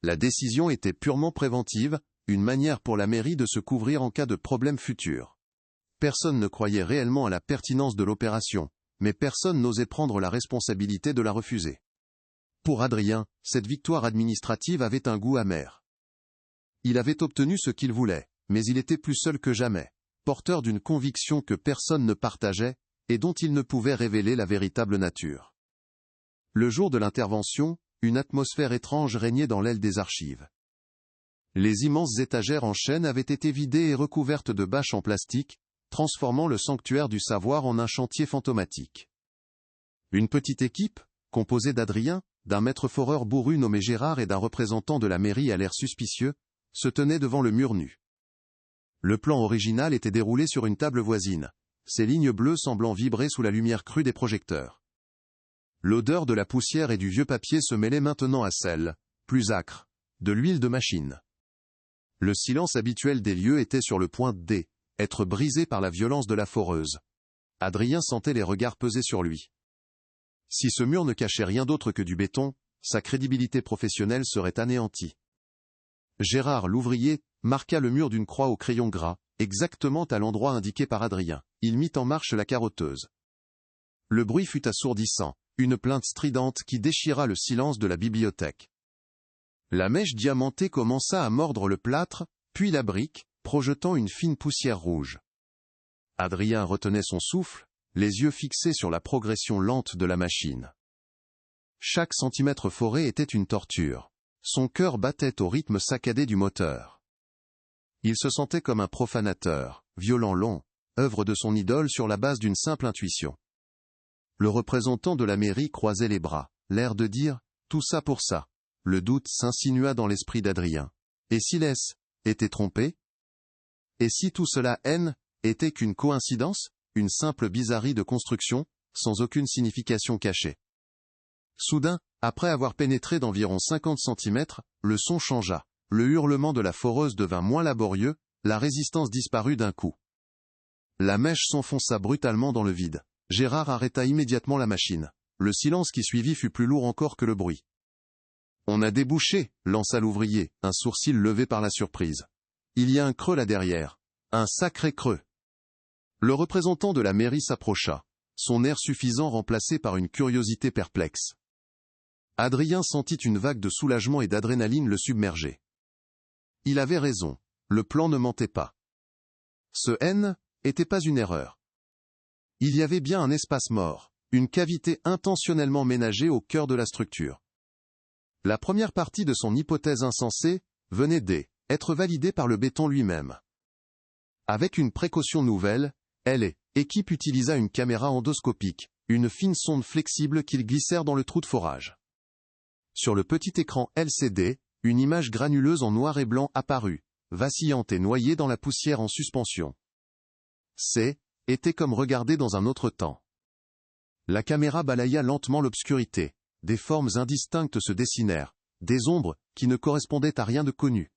La décision était purement préventive, une manière pour la mairie de se couvrir en cas de problème futur. Personne ne croyait réellement à la pertinence de l'opération, mais personne n'osait prendre la responsabilité de la refuser. Pour Adrien, cette victoire administrative avait un goût amer. Il avait obtenu ce qu'il voulait, mais il était plus seul que jamais, porteur d'une conviction que personne ne partageait, et dont il ne pouvait révéler la véritable nature. Le jour de l'intervention, une atmosphère étrange régnait dans l'aile des archives. Les immenses étagères en chêne avaient été vidées et recouvertes de bâches en plastique, transformant le sanctuaire du savoir en un chantier fantomatique. Une petite équipe, composée d'Adrien, d'un maître foreur bourru nommé Gérard et d'un représentant de la mairie à l'air suspicieux, se tenait devant le mur nu. Le plan original était déroulé sur une table voisine, ses lignes bleues semblant vibrer sous la lumière crue des projecteurs. L'odeur de la poussière et du vieux papier se mêlait maintenant à celle, plus âcre, de l'huile de machine. Le silence habituel des lieux était sur le point d'être brisé par la violence de la foreuse. Adrien sentait les regards peser sur lui. Si ce mur ne cachait rien d'autre que du béton, sa crédibilité professionnelle serait anéantie. Gérard l'ouvrier marqua le mur d'une croix au crayon gras, exactement à l'endroit indiqué par Adrien. Il mit en marche la carotteuse. Le bruit fut assourdissant, une plainte stridente qui déchira le silence de la bibliothèque. La mèche diamantée commença à mordre le plâtre, puis la brique, projetant une fine poussière rouge. Adrien retenait son souffle, les yeux fixés sur la progression lente de la machine. Chaque centimètre foré était une torture. Son cœur battait au rythme saccadé du moteur. Il se sentait comme un profanateur, violent long, œuvre de son idole sur la base d'une simple intuition. Le représentant de la mairie croisait les bras, l'air de dire « tout ça pour ça ». Le doute s'insinua dans l'esprit d'Adrien. Et si l'S était trompé? Et si tout cela était qu'une coïncidence, une simple bizarrerie de construction, sans aucune signification cachée? Soudain, après avoir pénétré d'environ 50 centimètres, le son changea. Le hurlement de la foreuse devint moins laborieux, la résistance disparut d'un coup. La mèche s'enfonça brutalement dans le vide. Gérard arrêta immédiatement la machine. Le silence qui suivit fut plus lourd encore que le bruit. « On a débouché » lança l'ouvrier, un sourcil levé par la surprise. « Il y a un creux là derrière. Un sacré creux. » Le représentant de la mairie s'approcha, son air suffisant remplacé par une curiosité perplexe. Adrien sentit une vague de soulagement et d'adrénaline le submerger. Il avait raison, le plan ne mentait pas. Ce était pas une erreur. Il y avait bien un espace mort, une cavité intentionnellement ménagée au cœur de la structure. La première partie de son hypothèse insensée venait d'être validée par le béton lui-même. Avec une précaution nouvelle, l'équipe utilisa une caméra endoscopique, une fine sonde flexible qu'ils glissèrent dans le trou de forage. Sur le petit écran LCD, une image granuleuse en noir et blanc apparut, vacillante et noyée dans la poussière en suspension. C'est était comme regarder dans un autre temps. La caméra balaya lentement l'obscurité. Des formes indistinctes se dessinèrent, des ombres qui ne correspondaient à rien de connu.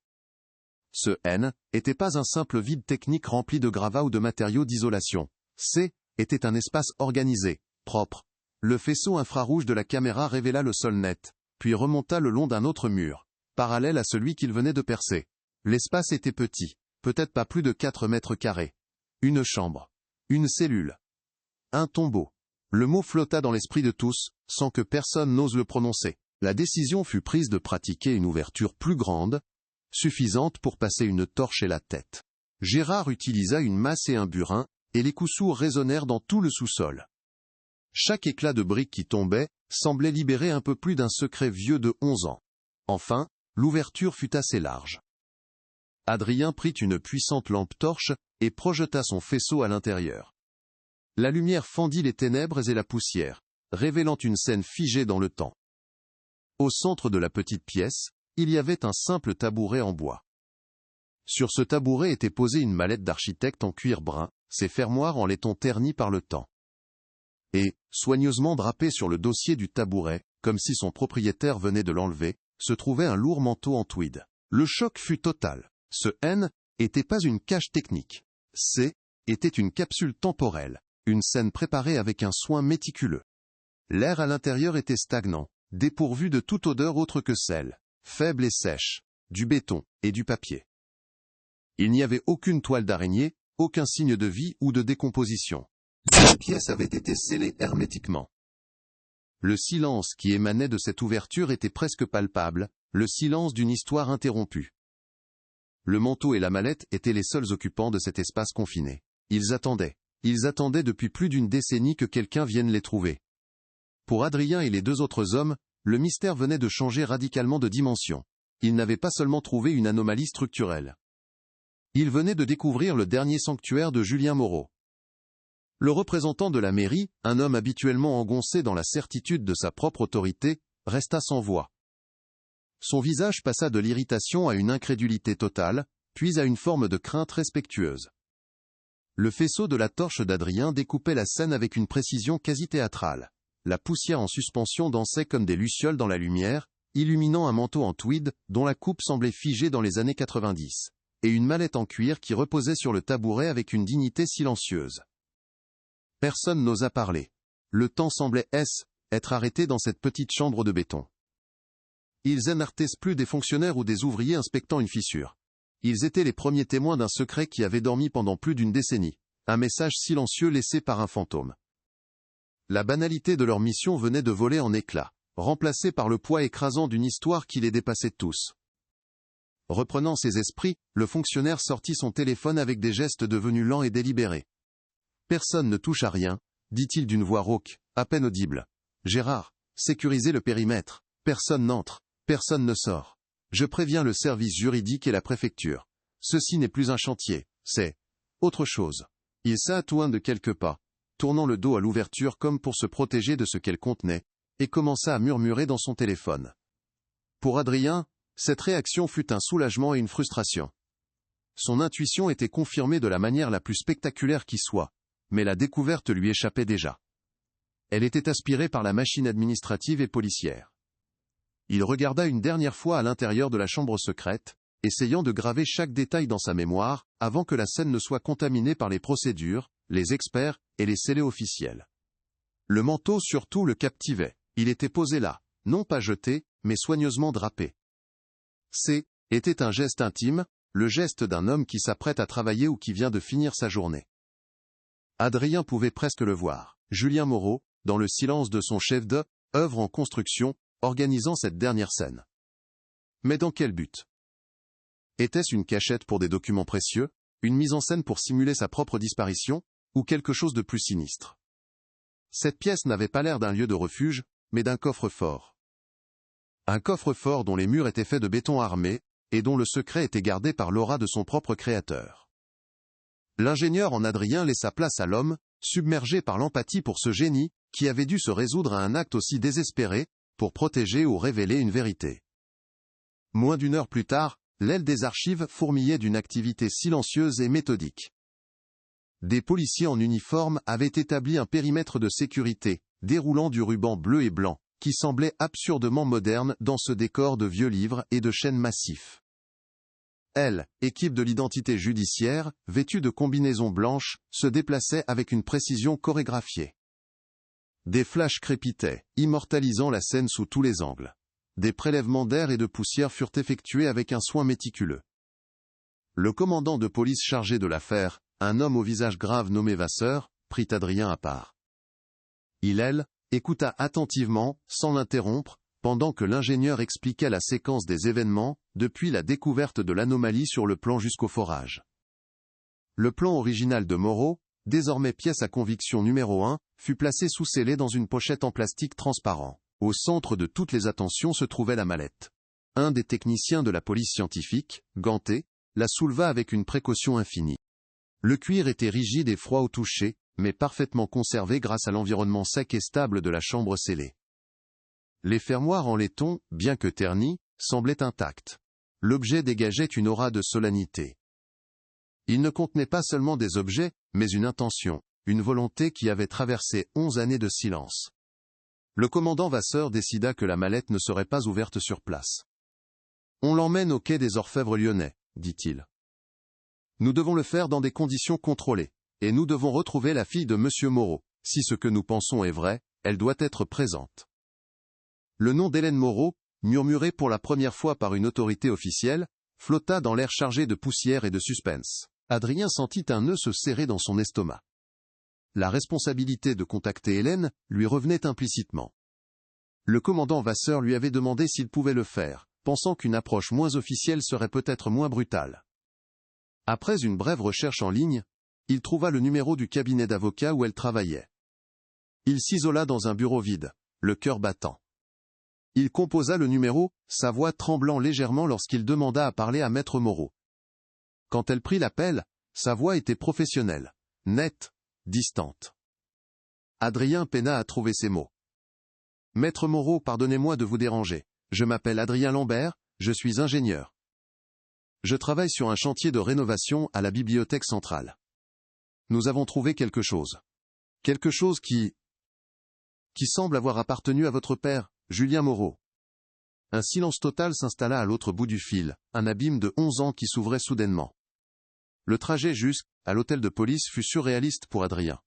Ce N était pas un simple vide technique rempli de gravats ou de matériaux d'isolation. C était un espace organisé, propre. Le faisceau infrarouge de la caméra révéla le sol net, puis remonta le long d'un autre mur, parallèle à celui qu'il venait de percer. L'espace était petit, peut-être pas plus de 4 mètres carrés. Une chambre. Une cellule. Un tombeau. Le mot flotta dans l'esprit de tous, sans que personne n'ose le prononcer. La décision fut prise de pratiquer une ouverture plus grande, suffisante pour passer une torche et la tête. Gérard utilisa une masse et un burin, et les coups sourds résonnèrent dans tout le sous-sol. Chaque éclat de brique qui tombait semblait libérer un peu plus d'un secret vieux de 11 ans. Enfin, l'ouverture fut assez large. Adrien prit une puissante lampe torche et projeta son faisceau à l'intérieur. La lumière fendit les ténèbres et la poussière, révélant une scène figée dans le temps. Au centre de la petite pièce, il y avait un simple tabouret en bois. Sur ce tabouret était posée une mallette d'architecte en cuir brun, ses fermoirs en laiton ternis par le temps. Et, soigneusement drapé sur le dossier du tabouret, comme si son propriétaire venait de l'enlever, se trouvait un lourd manteau en tweed. Le choc fut total. Ce N était pas une cache technique. C était une capsule temporelle, une scène préparée avec un soin méticuleux. L'air à l'intérieur était stagnant, dépourvu de toute odeur autre que celle, faible et sèche, du béton et du papier. Il n'y avait aucune toile d'araignée, aucun signe de vie ou de décomposition. La pièce avait été scellée hermétiquement. Le silence qui émanait de cette ouverture était presque palpable, le silence d'une histoire interrompue. Le manteau et la mallette étaient les seuls occupants de cet espace confiné. Ils attendaient depuis plus d'une décennie que quelqu'un vienne les trouver. Pour Adrien et les 2 autres hommes, le mystère venait de changer radicalement de dimension. Ils n'avaient pas seulement trouvé une anomalie structurelle. Ils venaient de découvrir le dernier sanctuaire de Julien Moreau. Le représentant de la mairie, un homme habituellement engoncé dans la certitude de sa propre autorité, resta sans voix. Son visage passa de l'irritation à une incrédulité totale, puis à une forme de crainte respectueuse. Le faisceau de la torche d'Adrien découpait la scène avec une précision quasi théâtrale. La poussière en suspension dansait comme des lucioles dans la lumière, illuminant un manteau en tweed, dont la coupe semblait figée dans les années 90, et une mallette en cuir qui reposait sur le tabouret avec une dignité silencieuse. Personne n'osa parler. Le temps semblait être arrêté dans cette petite chambre de béton. Ils n'étaient plus des fonctionnaires ou des ouvriers inspectant une fissure. Ils étaient les premiers témoins d'un secret qui avait dormi pendant plus d'une décennie, un message silencieux laissé par un fantôme. La banalité de leur mission venait de voler en éclats, remplacée par le poids écrasant d'une histoire qui les dépassait tous. Reprenant ses esprits, le fonctionnaire sortit son téléphone avec des gestes devenus lents et délibérés. « Personne ne touche à rien », dit-il d'une voix rauque, à peine audible. « Gérard, sécurisez le périmètre. Personne n'entre, personne ne sort. Je préviens le service juridique et la préfecture. Ceci n'est plus un chantier, c'est autre chose. » Il s'attouin de quelques pas, tournant le dos à l'ouverture comme pour se protéger de ce qu'elle contenait, et commença à murmurer dans son téléphone. Pour Adrien, cette réaction fut un soulagement et une frustration. Son intuition était confirmée de la manière la plus spectaculaire qui soit, mais la découverte lui échappait déjà. Elle était aspirée par la machine administrative et policière. Il regarda une dernière fois à l'intérieur de la chambre secrète, essayant de graver chaque détail dans sa mémoire, avant que la scène ne soit contaminée par les procédures, les experts et les scellés officiels. Le manteau surtout le captivait. Il était posé là, non pas jeté, mais soigneusement drapé. Était un geste intime, le geste d'un homme qui s'apprête à travailler ou qui vient de finir sa journée. Adrien pouvait presque le voir. Julien Moreau, dans le silence de son chef d'œuvre en construction, organisant cette dernière scène. Mais dans quel but? Était-ce une cachette pour des documents précieux, une mise en scène pour simuler sa propre disparition, ou quelque chose de plus sinistre? Cette pièce n'avait pas l'air d'un lieu de refuge, mais d'un coffre-fort. Un coffre-fort dont les murs étaient faits de béton armé, et dont le secret était gardé par l'aura de son propre créateur. L'ingénieur en Adrien laissa place à l'homme, submergé par l'empathie pour ce génie, qui avait dû se résoudre à un acte aussi désespéré, pour protéger ou révéler une vérité. Moins d'une heure plus tard, l'aile des archives fourmillait d'une activité silencieuse et méthodique. Des policiers en uniforme avaient établi un périmètre de sécurité, déroulant du ruban bleu et blanc, qui semblait absurdement moderne dans ce décor de vieux livres et de chênes massifs. Elle, équipe de l'identité judiciaire, vêtue de combinaisons blanches, se déplaçait avec une précision chorégraphiée. Des flashs crépitaient, immortalisant la scène sous tous les angles. Des prélèvements d'air et de poussière furent effectués avec un soin méticuleux. Le commandant de police chargé de l'affaire, un homme au visage grave nommé Vasseur, prit Adrien à part. Elle, écouta attentivement, sans l'interrompre, pendant que l'ingénieur expliquait la séquence des événements, depuis la découverte de l'anomalie sur le plan jusqu'au forage. Le plan original de Moreau, désormais pièce à conviction numéro 1, fut placé sous scellé dans une pochette en plastique transparent. Au centre de toutes les attentions se trouvait la mallette. Un des techniciens de la police scientifique, ganté, la souleva avec une précaution infinie. Le cuir était rigide et froid au toucher, mais parfaitement conservé grâce à l'environnement sec et stable de la chambre scellée. Les fermoirs en laiton, bien que ternis, semblaient intacts. L'objet dégageait une aura de solennité. Il ne contenait pas seulement des objets, mais une intention, une volonté qui avait traversé 11 années de silence. Le commandant Vasseur décida que la mallette ne serait pas ouverte sur place. « On l'emmène au quai des Orfèvres lyonnais », dit-il. « Nous devons le faire dans des conditions contrôlées, et nous devons retrouver la fille de Monsieur Moreau. Si ce que nous pensons est vrai, elle doit être présente. » Le nom d'Hélène Moreau, murmuré pour la première fois par une autorité officielle, flotta dans l'air chargé de poussière et de suspense. Adrien sentit un nœud se serrer dans son estomac. La responsabilité de contacter Hélène lui revenait implicitement. Le commandant Vasseur lui avait demandé s'il pouvait le faire, pensant qu'une approche moins officielle serait peut-être moins brutale. Après une brève recherche en ligne, il trouva le numéro du cabinet d'avocat où elle travaillait. Il s'isola dans un bureau vide, le cœur battant. Il composa le numéro, sa voix tremblant légèrement lorsqu'il demanda à parler à Maître Moreau. Quand elle prit l'appel, sa voix était professionnelle, nette, distante. Adrien peina à trouver ses mots. « Maître Moreau, pardonnez-moi de vous déranger. Je m'appelle Adrien Lambert, je suis ingénieur. Je travaille sur un chantier de rénovation à la Bibliothèque centrale. Nous avons trouvé quelque chose. Quelque chose qui semble avoir appartenu à votre père, Julien Moreau. » Un silence total s'installa à l'autre bout du fil, un abîme de 11 ans qui s'ouvrait soudainement. Le trajet jusqu'à l'hôtel de police fut surréaliste pour Adrien.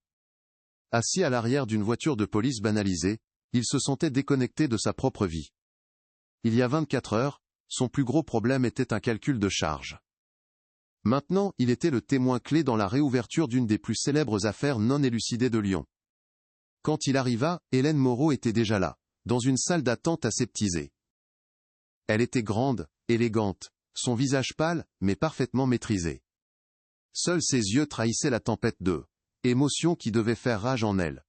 Assis à l'arrière d'une voiture de police banalisée, il se sentait déconnecté de sa propre vie. Il y a 24 heures, son plus gros problème était un calcul de charge. Maintenant, il était le témoin clé dans la réouverture d'une des plus célèbres affaires non élucidées de Lyon. Quand il arriva, Hélène Moreau était déjà là, dans une salle d'attente aseptisée. Elle était grande, élégante, son visage pâle, mais parfaitement maîtrisé. Seuls ses yeux trahissaient la tempête de émotions qui devait faire rage en elle.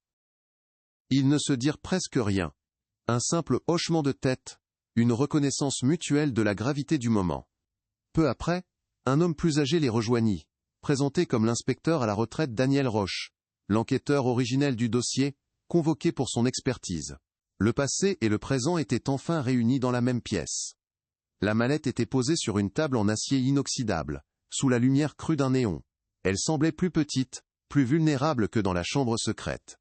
Ils ne se dirent presque rien. Un simple hochement de tête, une reconnaissance mutuelle de la gravité du moment. Peu après, un homme plus âgé les rejoignit, présenté comme l'inspecteur à la retraite Daniel Roche, l'enquêteur originel du dossier, convoqué pour son expertise. Le passé et le présent étaient enfin réunis dans la même pièce. La mallette était posée sur une table en acier inoxydable, sous la lumière crue d'un néon. Elle semblait plus petite, plus vulnérable que dans la chambre secrète.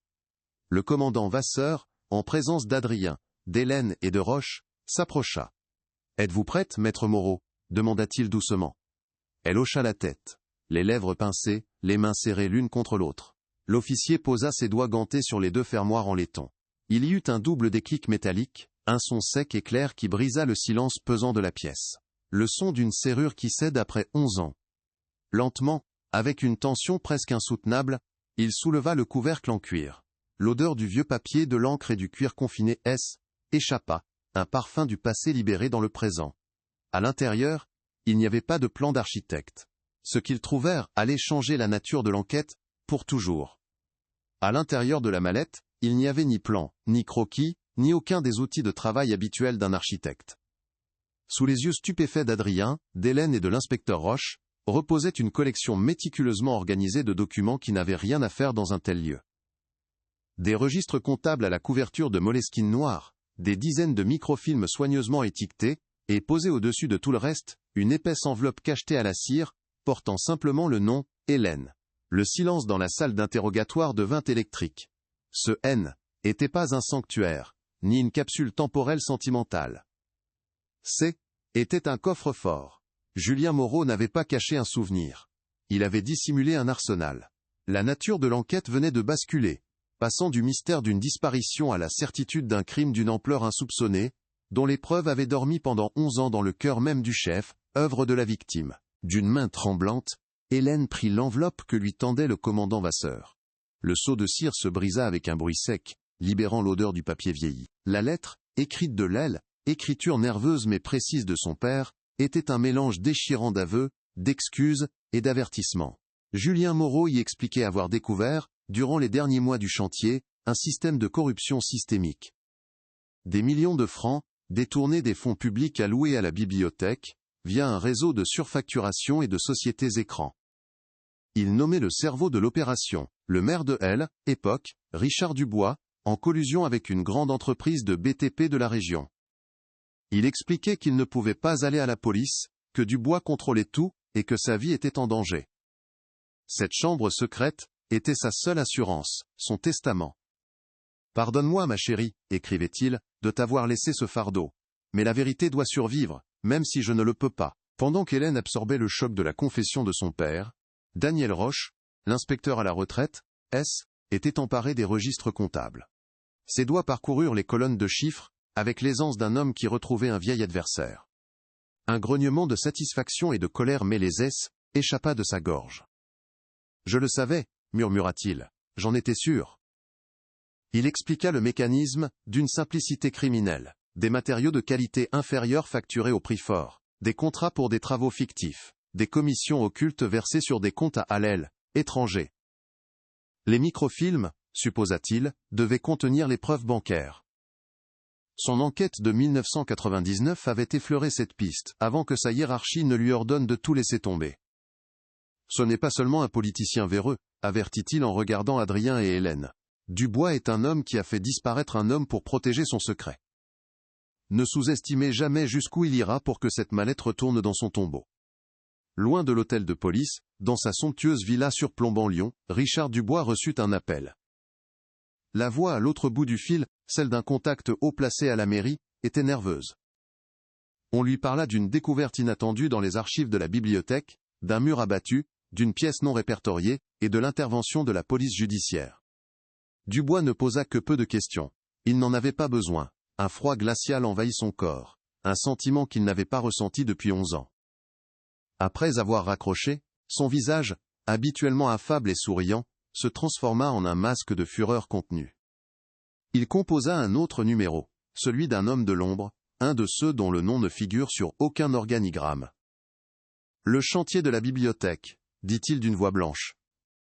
Le commandant Vasseur, en présence d'Adrien, d'Hélène et de Roche, s'approcha. « Êtes-vous prête, maître Moreau ?» demanda-t-il doucement. Elle hocha la tête, les lèvres pincées, les mains serrées l'une contre l'autre. L'officier posa ses doigts gantés sur les deux fermoirs en laiton. Il y eut un double déclic métallique, un son sec et clair qui brisa le silence pesant de la pièce. Le son d'une serrure qui cède après 11 ans. Lentement, avec une tension presque insoutenable, il souleva le couvercle en cuir. L'odeur du vieux papier, de l'encre et du cuir confiné échappa, un parfum du passé libéré dans le présent. À l'intérieur, il n'y avait pas de plan d'architecte. Ce qu'ils trouvèrent allait changer la nature de l'enquête, pour toujours. À l'intérieur de la mallette, il n'y avait ni plan, ni croquis, ni aucun des outils de travail habituels d'un architecte. Sous les yeux stupéfaits d'Adrien, d'Hélène et de l'inspecteur Roche, reposait une collection méticuleusement organisée de documents qui n'avaient rien à faire dans un tel lieu. Des registres comptables à la couverture de moleskine noire, des dizaines de microfilms soigneusement étiquetés, et posés au-dessus de tout le reste, une épaisse enveloppe cachetée à la cire, portant simplement le nom « Hélène ». Le silence dans la salle d'interrogatoire devint électrique. Ce N était pas un sanctuaire, ni une capsule temporelle sentimentale. C était un coffre-fort. Julien Moreau n'avait pas caché un souvenir. Il avait dissimulé un arsenal. La nature de l'enquête venait de basculer, passant du mystère d'une disparition à la certitude d'un crime d'une ampleur insoupçonnée, dont les preuves avaient dormi pendant 11 ans dans le cœur même du chef, œuvre de la victime. D'une main tremblante, Hélène prit l'enveloppe que lui tendait le commandant Vasseur. Le seau de cire se brisa avec un bruit sec, libérant l'odeur du papier vieilli. La lettre, écrite de l'aile, écriture nerveuse mais précise de son père, était un mélange déchirant d'aveux, d'excuses et d'avertissements. Julien Moreau y expliquait avoir découvert, durant les derniers mois du chantier, un système de corruption systémique. Des millions de francs, détournés des fonds publics alloués à la bibliothèque, via un réseau de surfacturation et de sociétés écrans. Il nommait le cerveau de l'opération, le maire de L, époque, Richard Dubois, en collusion avec une grande entreprise de BTP de la région. Il expliquait qu'il ne pouvait pas aller à la police, que Dubois contrôlait tout, et que sa vie était en danger. Cette chambre secrète était sa seule assurance, son testament. « Pardonne-moi, ma chérie, écrivait-il, de t'avoir laissé ce fardeau. Mais la vérité doit survivre, même si je ne le peux pas. » Pendant qu'Hélène absorbait le choc de la confession de son père, Daniel Roche, l'inspecteur à la retraite, était emparé des registres comptables. Ses doigts parcoururent les colonnes de chiffres, avec l'aisance d'un homme qui retrouvait un vieil adversaire. Un grognement de satisfaction et de colère mêlés échappa de sa gorge. « Je le savais, murmura-t-il, j'en étais sûr. » Il expliqua le mécanisme, d'une simplicité criminelle. Des matériaux de qualité inférieure facturés au prix fort, des contrats pour des travaux fictifs, des commissions occultes versées sur des comptes à Hallel, étrangers. Les microfilms, supposa-t-il, devaient contenir les preuves bancaires. Son enquête de 1999 avait effleuré cette piste, avant que sa hiérarchie ne lui ordonne de tout laisser tomber. Ce n'est pas seulement un politicien véreux, avertit-il en regardant Adrien et Hélène. Dubois est un homme qui a fait disparaître un homme pour protéger son secret. Ne sous-estimez jamais jusqu'où il ira pour que cette mallette retourne dans son tombeau. Loin de l'hôtel de police, dans sa somptueuse villa surplombant Lyon, Richard Dubois reçut un appel. La voix à l'autre bout du fil, celle d'un contact haut placé à la mairie, était nerveuse. On lui parla d'une découverte inattendue dans les archives de la bibliothèque, d'un mur abattu, d'une pièce non répertoriée, et de l'intervention de la police judiciaire. Dubois ne posa que peu de questions. Il n'en avait pas besoin. Un froid glacial envahit son corps, un sentiment qu'il n'avait pas ressenti depuis 11 ans. Après avoir raccroché, son visage, habituellement affable et souriant, se transforma en un masque de fureur contenue. Il composa un autre numéro, celui d'un homme de l'ombre, un de ceux dont le nom ne figure sur aucun organigramme. « Le chantier de la bibliothèque », dit-il d'une voix blanche.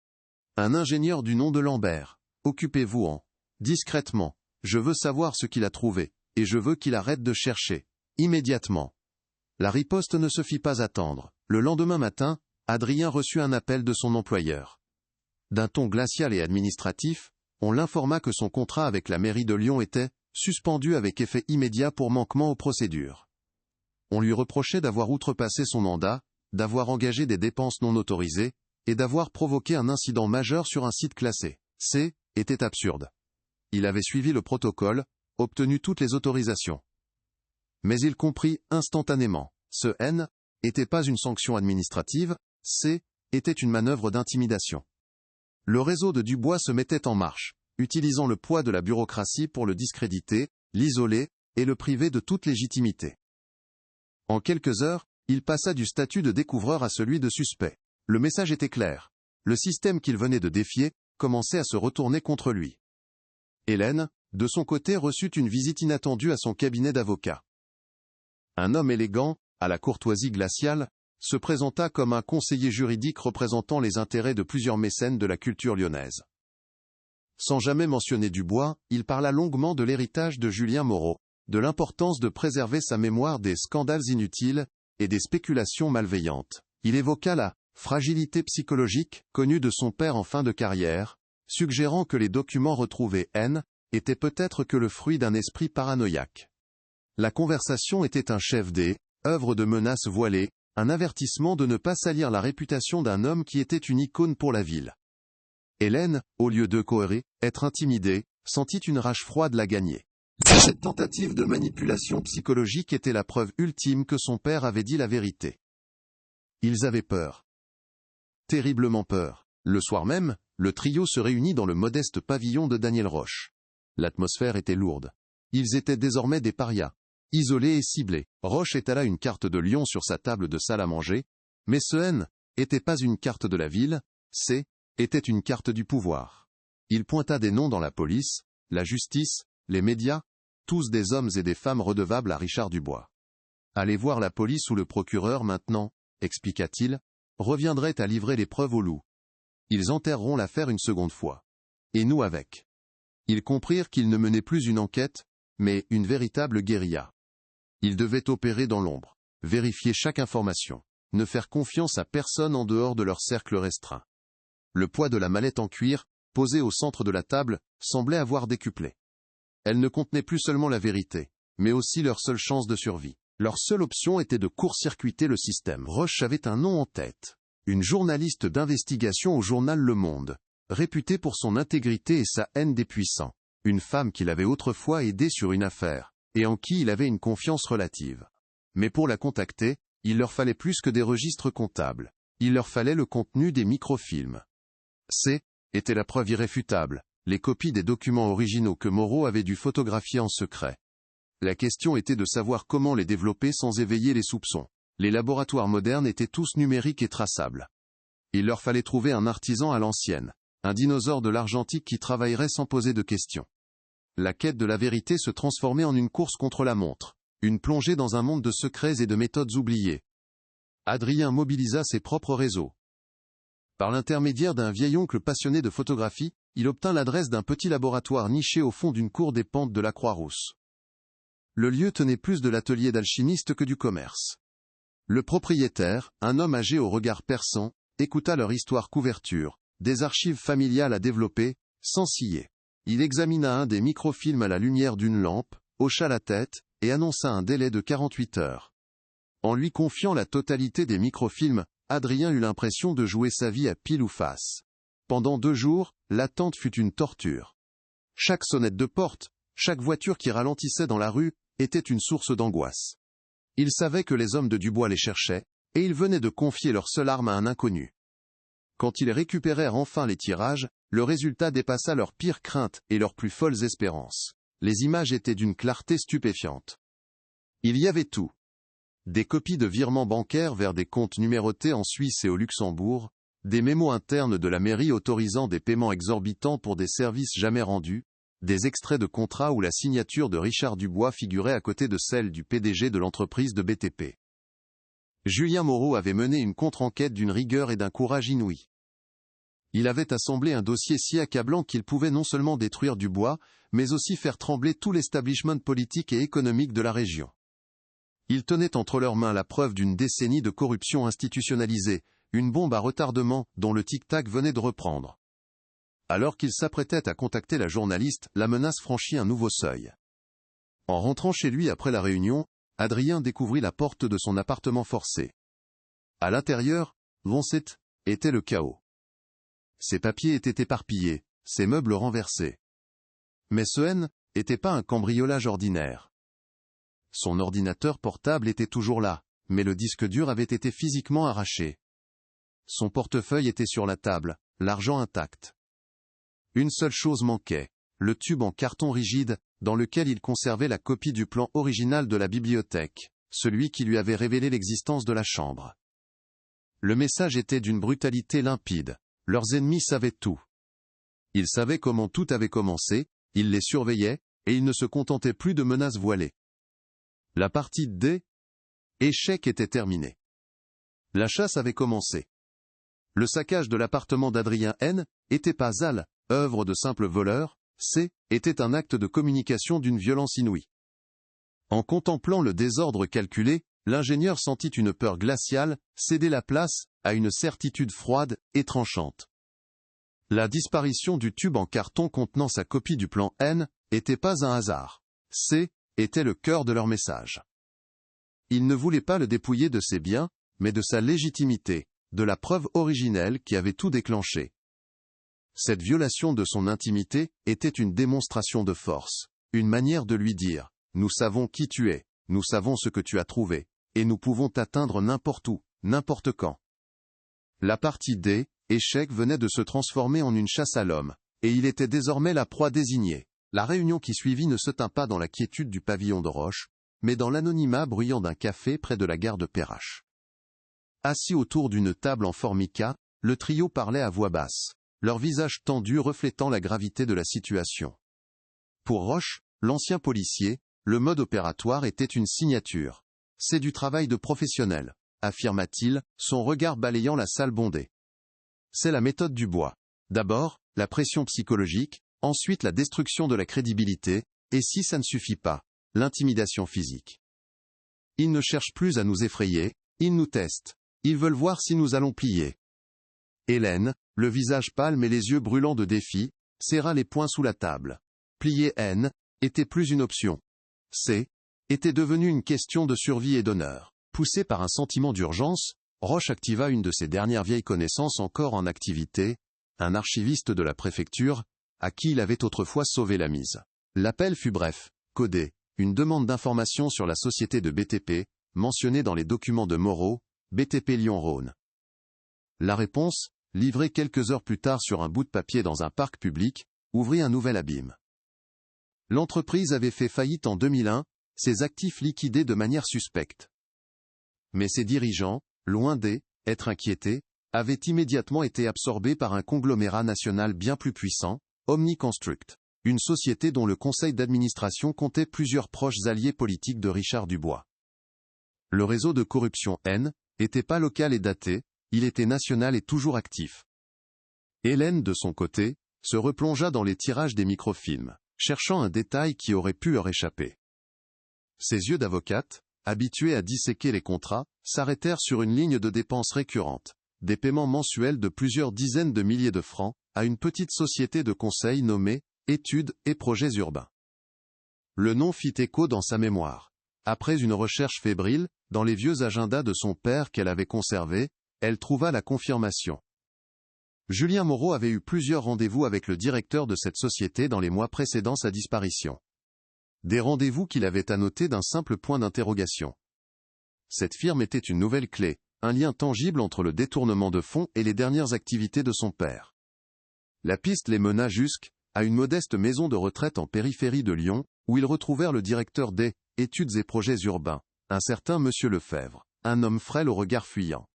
« Un ingénieur du nom de Lambert. Occupez-vous-en. Discrètement. Je veux savoir ce qu'il a trouvé, et je veux qu'il arrête de chercher. Immédiatement. » La riposte ne se fit pas attendre. Le lendemain matin, Adrien reçut un appel de son employeur. D'un ton glacial et administratif, on l'informa que son contrat avec la mairie de Lyon était suspendu avec effet immédiat pour manquement aux procédures. On lui reprochait d'avoir outrepassé son mandat, d'avoir engagé des dépenses non autorisées, et d'avoir provoqué un incident majeur sur un site classé. Était absurde. Il avait suivi le protocole, obtenu toutes les autorisations. Mais il comprit instantanément. Ce N n'était pas une sanction administrative, était une manœuvre d'intimidation. Le réseau de Dubois se mettait en marche, utilisant le poids de la bureaucratie pour le discréditer, l'isoler, et le priver de toute légitimité. En quelques heures, il passa du statut de découvreur à celui de suspect. Le message était clair. Le système qu'il venait de défier commençait à se retourner contre lui. Hélène, de son côté, reçut une visite inattendue à son cabinet d'avocat. Un homme élégant, à la courtoisie glaciale, se présenta comme un conseiller juridique représentant les intérêts de plusieurs mécènes de la culture lyonnaise. Sans jamais mentionner Dubois, il parla longuement de l'héritage de Julien Moreau, de l'importance de préserver sa mémoire des scandales inutiles et des spéculations malveillantes. Il évoqua la fragilité psychologique connue de son père en fin de carrière, suggérant que les documents retrouvés étaient peut-être que le fruit d'un esprit paranoïaque. La conversation était un chef œuvre de menaces voilées, un avertissement de ne pas salir la réputation d'un homme qui était une icône pour la ville. Hélène, au lieu de cohérer, être intimidée, sentit une rage froide la gagner. Cette tentative de manipulation psychologique était la preuve ultime que son père avait dit la vérité. Ils avaient peur. Terriblement peur. Le soir même, le trio se réunit dans le modeste pavillon de Daniel Roche. L'atmosphère était lourde. Ils étaient désormais des parias. Isolés et ciblés. Roche étala une carte de Lyon sur sa table de salle à manger, mais ce N était pas une carte de la ville, était une carte du pouvoir. Il pointa des noms dans la police, la justice, les médias, tous des hommes et des femmes redevables à Richard Dubois. Allez voir la police ou le procureur maintenant, expliqua-t-il, reviendrait à livrer les preuves au loup. Ils enterreront l'affaire une seconde fois. Et nous avec. Ils comprirent qu'ils ne menaient plus une enquête, mais une véritable guérilla. Ils devaient opérer dans l'ombre, vérifier chaque information, ne faire confiance à personne en dehors de leur cercle restreint. Le poids de la mallette en cuir, posée au centre de la table, semblait avoir décuplé. Elle ne contenait plus seulement la vérité, mais aussi leur seule chance de survie. Leur seule option était de court-circuiter le système. Roche avait un nom en tête. Une journaliste d'investigation au journal Le Monde, réputée pour son intégrité et sa haine des puissants. Une femme qu'il avait autrefois aidée sur une affaire, et en qui il avait une confiance relative. Mais pour la contacter, il leur fallait plus que des registres comptables. Il leur fallait le contenu des microfilms. Était la preuve irréfutable, les copies des documents originaux que Moreau avait dû photographier en secret. La question était de savoir comment les développer sans éveiller les soupçons. Les laboratoires modernes étaient tous numériques et traçables. Il leur fallait trouver un artisan à l'ancienne, un dinosaure de l'argentique qui travaillerait sans poser de questions. La quête de la vérité se transformait en une course contre la montre, une plongée dans un monde de secrets et de méthodes oubliées. Adrien mobilisa ses propres réseaux. Par l'intermédiaire d'un vieil oncle passionné de photographie, il obtint l'adresse d'un petit laboratoire niché au fond d'une cour des pentes de la Croix-Rousse. Le lieu tenait plus de l'atelier d'alchimiste que du commerce. Le propriétaire, un homme âgé au regard perçant, écouta leur histoire couverture, des archives familiales à développer, sans scier. Il examina un des microfilms à la lumière d'une lampe, hocha la tête, et annonça un délai de 48 heures. En lui confiant la totalité des microfilms, Adrien eut l'impression de jouer sa vie à pile ou face. Pendant 2 jours, l'attente fut une torture. Chaque sonnette de porte, chaque voiture qui ralentissait dans la rue, était une source d'angoisse. Il savait que les hommes de Dubois les cherchaient, et ils venaient de confier leur seule arme à un inconnu. Quand ils récupérèrent enfin les tirages, le résultat dépassa leurs pires craintes et leurs plus folles espérances. Les images étaient d'une clarté stupéfiante. Il y avait tout. Des copies de virements bancaires vers des comptes numérotés en Suisse et au Luxembourg, des mémos internes de la mairie autorisant des paiements exorbitants pour des services jamais rendus, des extraits de contrats où la signature de Richard Dubois figurait à côté de celle du PDG de l'entreprise de BTP. Julien Moreau avait mené une contre-enquête d'une rigueur et d'un courage inouïs. Il avait assemblé un dossier si accablant qu'il pouvait non seulement détruire Dubois, mais aussi faire trembler tout l'establishment politique et économique de la région. Ils tenaient entre leurs mains la preuve d'une décennie de corruption institutionnalisée, une bombe à retardement dont le tic-tac venait de reprendre. Alors qu'il s'apprêtait à contacter la journaliste, la menace franchit un nouveau seuil. En rentrant chez lui après la réunion, Adrien découvrit la porte de son appartement forcée. À l'intérieur, était le chaos. Ses papiers étaient éparpillés, ses meubles renversés. Mais ce n'était pas un cambriolage ordinaire. Son ordinateur portable était toujours là, mais le disque dur avait été physiquement arraché. Son portefeuille était sur la table, l'argent intact. Une seule chose manquait, le tube en carton rigide, dans lequel il conservait la copie du plan original de la bibliothèque, celui qui lui avait révélé l'existence de la chambre. Le message était d'une brutalité limpide. Leurs ennemis savaient tout. Ils savaient comment tout avait commencé, ils les surveillaient, et ils ne se contentaient plus de menaces voilées. La partie des échecs était terminée. La chasse avait commencé. Le saccage de l'appartement d'Adrien N. était pas œuvre de simples voleurs, était un acte de communication d'une violence inouïe. En contemplant le désordre calculé, l'ingénieur sentit une peur glaciale céder la place à une certitude froide et tranchante. La disparition du tube en carton contenant sa copie du plan N n'était pas un hasard. Était le cœur de leur message. Ils ne voulaient pas le dépouiller de ses biens, mais de sa légitimité, de la preuve originelle qui avait tout déclenché. Cette violation de son intimité était une démonstration de force, une manière de lui dire « Nous savons qui tu es, nous savons ce que tu as trouvé, et nous pouvons t'atteindre n'importe où, n'importe quand. » La partie D, échec, venait de se transformer en une chasse à l'homme, et il était désormais la proie désignée. La réunion qui suivit ne se tint pas dans la quiétude du pavillon de Roche, mais dans l'anonymat bruyant d'un café près de la gare de Perrache. Assis autour d'une table en formica, le trio parlait à voix basse, leurs visages tendus reflétant la gravité de la situation. Pour Roche, l'ancien policier, le mode opératoire était une signature. « C'est du travail de professionnel », affirma-t-il, son regard balayant la salle bondée. « C'est la méthode du bois. D'abord, la pression psychologique, ensuite la destruction de la crédibilité, et si ça ne suffit pas, l'intimidation physique. Ils ne cherchent plus à nous effrayer, ils nous testent. Ils veulent voir si nous allons plier. » Hélène, le visage pâle mais les yeux brûlants de défi, serra les poings sous la table. Plier N était plus une option. C était devenu une question de survie et d'honneur. Poussé par un sentiment d'urgence, Roche activa une de ses dernières vieilles connaissances encore en activité, un archiviste de la préfecture, à qui il avait autrefois sauvé la mise. L'appel fut bref, codé, une demande d'information sur la société de BTP, mentionnée dans les documents de Moreau, BTP Lyon-Rhône. La réponse, livrée quelques heures plus tard sur un bout de papier dans un parc public, ouvrit un nouvel abîme. L'entreprise avait fait faillite en 2001, ses actifs liquidés de manière suspecte. Mais ses dirigeants, loin d'être inquiétés, avaient immédiatement été absorbés par un conglomérat national bien plus puissant, Omniconstruct, une société dont le conseil d'administration comptait plusieurs proches alliés politiques de Richard Dubois. Le réseau de corruption N n'était pas local et daté, il était national et toujours actif. Hélène, de son côté, se replongea dans les tirages des microfilms, cherchant un détail qui aurait pu leur échapper. Ses yeux d'avocate, habitués à disséquer les contrats, s'arrêtèrent sur une ligne de dépenses récurrentes, des paiements mensuels de plusieurs dizaines de milliers de francs, à une petite société de conseil nommée « Études et projets urbains ». Le nom fit écho dans sa mémoire. Après une recherche fébrile, dans les vieux agendas de son père qu'elle avait conservés, elle trouva la confirmation. Julien Moreau avait eu plusieurs rendez-vous avec le directeur de cette société dans les mois précédant sa disparition. Des rendez-vous qu'il avait annotés d'un simple point d'interrogation. Cette firme était une nouvelle clé, un lien tangible entre le détournement de fonds et les dernières activités de son père. La piste les mena jusqu'à une modeste maison de retraite en périphérie de Lyon, où ils retrouvèrent le directeur des études et projets urbains, un certain Monsieur Lefebvre, un homme frêle au regard fuyant.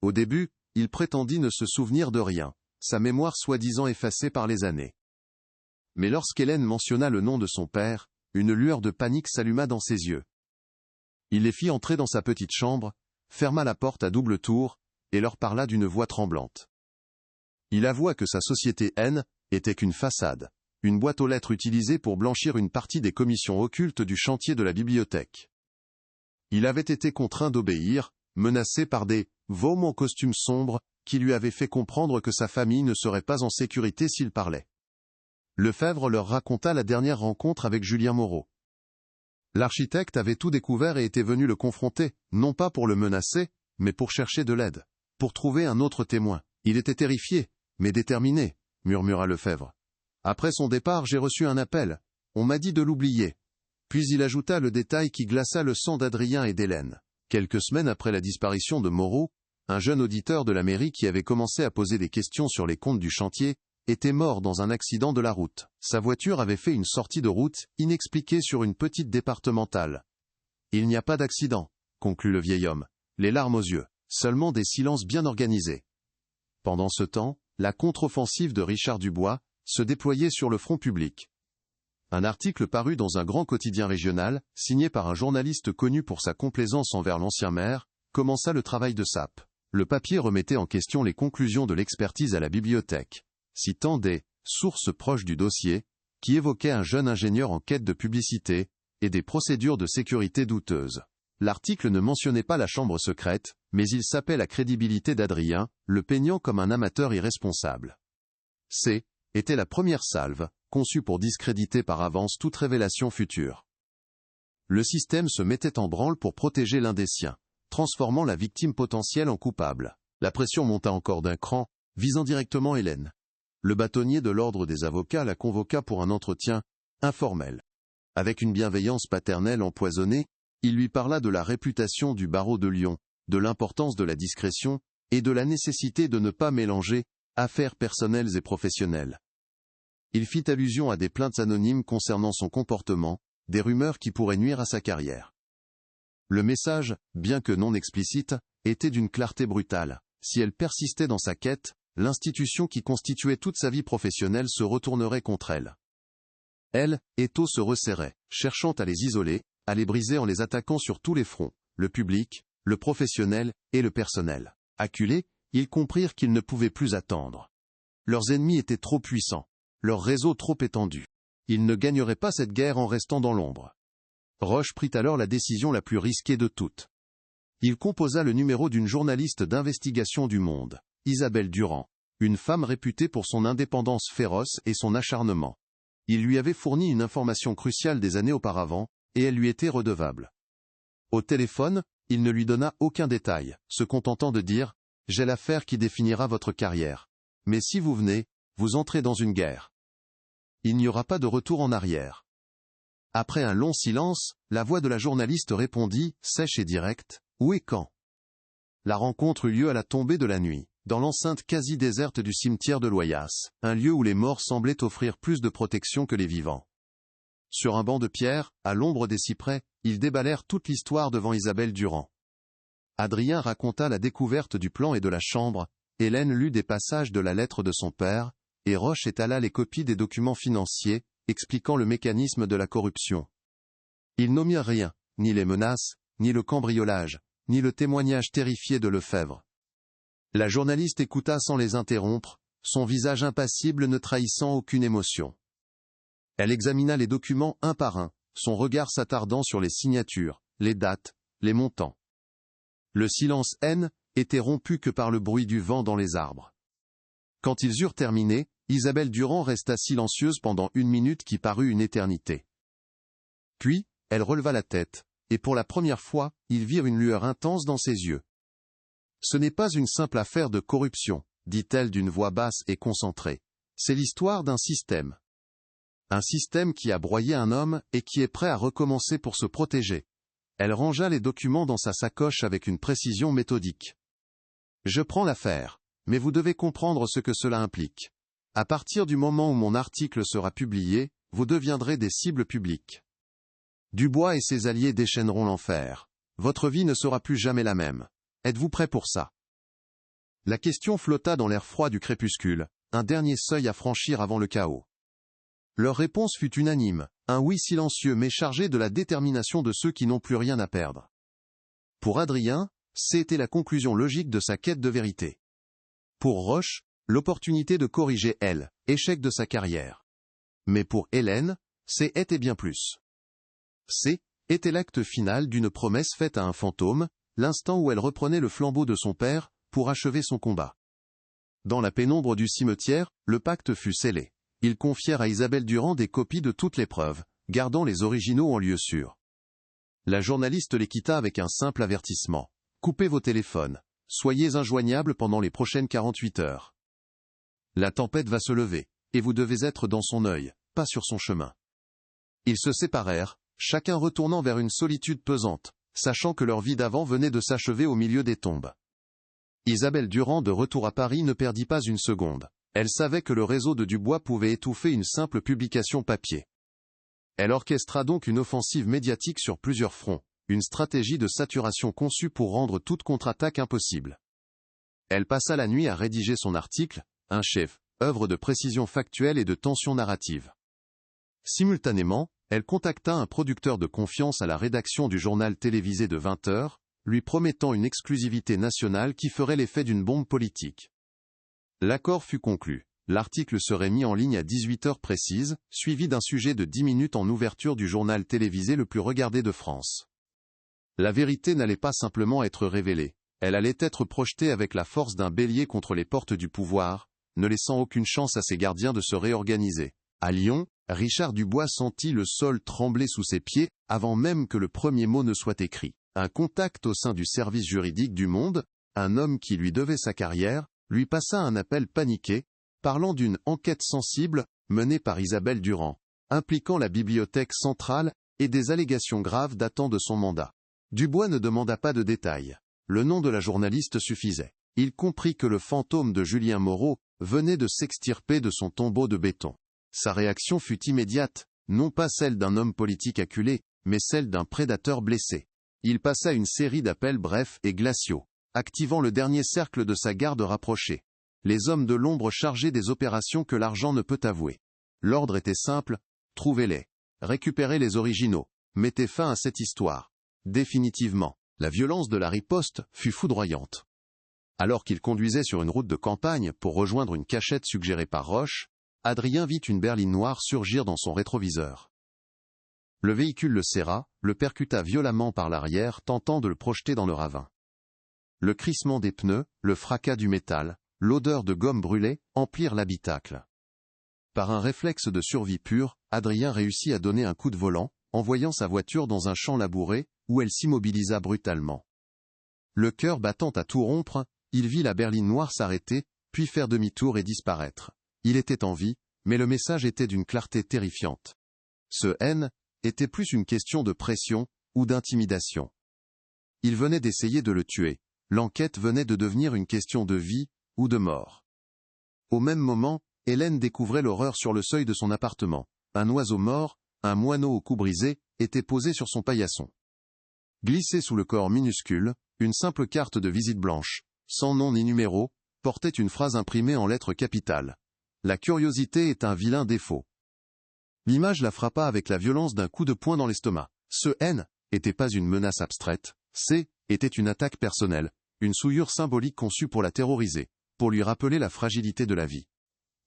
Au début, il prétendit ne se souvenir de rien, sa mémoire soi-disant effacée par les années. Mais lorsqu'Hélène mentionna le nom de son père, une lueur de panique s'alluma dans ses yeux. Il les fit entrer dans sa petite chambre, ferma la porte à double tour, et leur parla d'une voix tremblante. Il avoua que sa société N était qu'une façade, une boîte aux lettres utilisée pour blanchir une partie des commissions occultes du chantier de la bibliothèque. Il avait été contraint d'obéir, menacé par des vômes en costume sombre, qui lui avaient fait comprendre que sa famille ne serait pas en sécurité s'il parlait. Lefebvre leur raconta la dernière rencontre avec Julien Moreau. L'architecte avait tout découvert et était venu le confronter, non pas pour le menacer, mais pour chercher de l'aide, pour trouver un autre témoin. Il était terrifié, mais déterminé, murmura Lefebvre. Après son départ, j'ai reçu un appel. On m'a dit de l'oublier. Puis il ajouta le détail qui glaça le sang d'Adrien et d'Hélène. Quelques semaines après la disparition de Moreau, un jeune auditeur de la mairie qui avait commencé à poser des questions sur les comptes du chantier, était mort dans un accident de la route. Sa voiture avait fait une sortie de route, inexpliquée sur une petite départementale. Il n'y a pas d'accident, conclut le vieil homme, les larmes aux yeux, seulement des silences bien organisés. Pendant ce temps, la contre-offensive de Richard Dubois se déployait sur le front public. Un article paru dans un grand quotidien régional, signé par un journaliste connu pour sa complaisance envers l'ancien maire, commença le travail de sape. Le papier remettait en question les conclusions de l'expertise à la bibliothèque, citant des sources proches du dossier, qui évoquaient un jeune ingénieur en quête de publicité, et des procédures de sécurité douteuses. L'article ne mentionnait pas la chambre secrète, mais il sapait la crédibilité d'Adrien, le peignant comme un amateur irresponsable. C était la première salve, conçue pour discréditer par avance toute révélation future. Le système se mettait en branle pour protéger l'un des siens. transformant la victime potentielle en coupable. La pression monta encore d'un cran, visant directement Hélène. Le bâtonnier de l'ordre des avocats la convoqua pour un entretien informel. Avec une bienveillance paternelle empoisonnée, il lui parla de la réputation du barreau de Lyon, de l'importance de la discrétion, et de la nécessité de ne pas mélanger affaires personnelles et professionnelles. Il fit allusion à des plaintes anonymes concernant son comportement, des rumeurs qui pourraient nuire à sa carrière. Le message, bien que non explicite, était d'une clarté brutale. Si elle persistait dans sa quête, l'institution qui constituait toute sa vie professionnelle se retournerait contre elle. Elle, Eto se resserrait, cherchant à les isoler, à les briser en les attaquant sur tous les fronts, le public, le professionnel et le personnel. Acculés, ils comprirent qu'ils ne pouvaient plus attendre. Leurs ennemis étaient trop puissants, leur réseau trop étendu. Ils ne gagneraient pas cette guerre en restant dans l'ombre. Roche prit alors la décision la plus risquée de toutes. Il composa le numéro d'une journaliste d'investigation du Monde, Isabelle Durand, une femme réputée pour son indépendance féroce et son acharnement. Il lui avait fourni une information cruciale des années auparavant, et elle lui était redevable. Au téléphone, il ne lui donna aucun détail, se contentant de dire « J'ai l'affaire qui définira votre carrière. Mais si vous venez, vous entrez dans une guerre. Il n'y aura pas de retour en arrière. » Après un long silence, la voix de la journaliste répondit, sèche et directe, « Où et quand ?» La rencontre eut lieu à la tombée de la nuit, dans l'enceinte quasi déserte du cimetière de Loyasse, un lieu où les morts semblaient offrir plus de protection que les vivants. Sur un banc de pierre, à l'ombre des cyprès, ils déballèrent toute l'histoire devant Isabelle Durand. Adrien raconta la découverte du plan et de la chambre, Hélène lut des passages de la lettre de son père, et Roche étala les copies des documents financiers, expliquant le mécanisme de la corruption. Ils n'omirent rien, ni les menaces, ni le cambriolage, ni le témoignage terrifié de Lefebvre. La journaliste écouta sans les interrompre, son visage impassible ne trahissant aucune émotion. Elle examina les documents un par un, son regard s'attardant sur les signatures, les dates, les montants. Le silence haine était rompu que par le bruit du vent dans les arbres. Quand ils eurent terminé, Isabelle Durand resta silencieuse pendant 1 minute qui parut une éternité. Puis, elle releva la tête, et pour la première fois, ils virent une lueur intense dans ses yeux. « Ce n'est pas une simple affaire de corruption, » dit-elle d'une voix basse et concentrée. « C'est l'histoire d'un système. Un système qui a broyé un homme et qui est prêt à recommencer pour se protéger. » Elle rangea les documents dans sa sacoche avec une précision méthodique. « Je prends l'affaire, mais vous devez comprendre ce que cela implique. À partir du moment où mon article sera publié, vous deviendrez des cibles publiques. Dubois et ses alliés déchaîneront l'enfer. Votre vie ne sera plus jamais la même. Êtes-vous prêt pour ça ?» La question flotta dans l'air froid du crépuscule, un dernier seuil à franchir avant le chaos. Leur réponse fut unanime, un oui silencieux mais chargé de la détermination de ceux qui n'ont plus rien à perdre. Pour Adrien, c'était la conclusion logique de sa quête de vérité. Pour Roche, l'opportunité de corriger échec de sa carrière. Mais pour Hélène, était bien plus. Était l'acte final d'une promesse faite à un fantôme, l'instant où elle reprenait le flambeau de son père, pour achever son combat. Dans la pénombre du cimetière, le pacte fut scellé. Ils confièrent à Isabelle Durand des copies de toutes les preuves, gardant les originaux en lieu sûr. La journaliste les quitta avec un simple avertissement. Coupez vos téléphones. Soyez injoignables pendant les prochaines 48 heures. La tempête va se lever, et vous devez être dans son œil, pas sur son chemin. Ils se séparèrent, chacun retournant vers une solitude pesante, sachant que leur vie d'avant venait de s'achever au milieu des tombes. Isabelle Durand, de retour à Paris, ne perdit pas une seconde. Elle savait que le réseau de Dubois pouvait étouffer une simple publication papier. Elle orchestra donc une offensive médiatique sur plusieurs fronts, une stratégie de saturation conçue pour rendre toute contre-attaque impossible. Elle passa la nuit à rédiger son article, un chef, œuvre de précision factuelle et de tension narrative. Simultanément, elle contacta un producteur de confiance à la rédaction du journal télévisé de 20 heures, lui promettant une exclusivité nationale qui ferait l'effet d'une bombe politique. L'accord fut conclu. L'article serait mis en ligne à 18 heures précises, suivi d'un sujet de 10 minutes en ouverture du journal télévisé le plus regardé de France. La vérité n'allait pas simplement être révélée, elle allait être projetée avec la force d'un bélier contre les portes du pouvoir, ne laissant aucune chance à ses gardiens de se réorganiser. À Lyon, Richard Dubois sentit le sol trembler sous ses pieds, avant même que le premier mot ne soit écrit. Un contact au sein du service juridique du Monde, un homme qui lui devait sa carrière, lui passa un appel paniqué, parlant d'une « enquête sensible » menée par Isabelle Durand, impliquant la Bibliothèque centrale et des allégations graves datant de son mandat. Dubois ne demanda pas de détails. Le nom de la journaliste suffisait. Il comprit que le fantôme de Julien Moreau venait de s'extirper de son tombeau de béton. Sa réaction fut immédiate, non pas celle d'un homme politique acculé, mais celle d'un prédateur blessé. Il passa une série d'appels brefs et glaciaux, activant le dernier cercle de sa garde rapprochée. Les hommes de l'ombre chargés des opérations que l'argent ne peut avouer. L'ordre était simple, trouvez-les. Récupérez les originaux. Mettez fin à cette histoire. Définitivement, la violence de la riposte fut foudroyante. Alors qu'il conduisait sur une route de campagne pour rejoindre une cachette suggérée par Roche, Adrien vit une berline noire surgir dans son rétroviseur. Le véhicule le serra, le percuta violemment par l'arrière, tentant de le projeter dans le ravin. Le crissement des pneus, le fracas du métal, l'odeur de gomme brûlée, emplirent l'habitacle. Par un réflexe de survie pure, Adrien réussit à donner un coup de volant, envoyant sa voiture dans un champ labouré, où elle s'immobilisa brutalement. Le cœur battant à tout rompre, il vit la berline noire s'arrêter, puis faire demi-tour et disparaître. Il était en vie, mais le message était d'une clarté terrifiante. Ce N était plus une question de pression, ou d'intimidation. Il venait d'essayer de le tuer. L'enquête venait de devenir une question de vie, ou de mort. Au même moment, Hélène découvrait l'horreur sur le seuil de son appartement. Un oiseau mort, un moineau au cou brisé, était posé sur son paillasson. Glissée sous le corps minuscule, une simple carte de visite blanche, sans nom ni numéro, portait une phrase imprimée en lettres capitales. La curiosité est un vilain défaut. L'image la frappa avec la violence d'un coup de poing dans l'estomac. Ce N n'était pas une menace abstraite, C était une attaque personnelle, une souillure symbolique conçue pour la terroriser, pour lui rappeler la fragilité de la vie.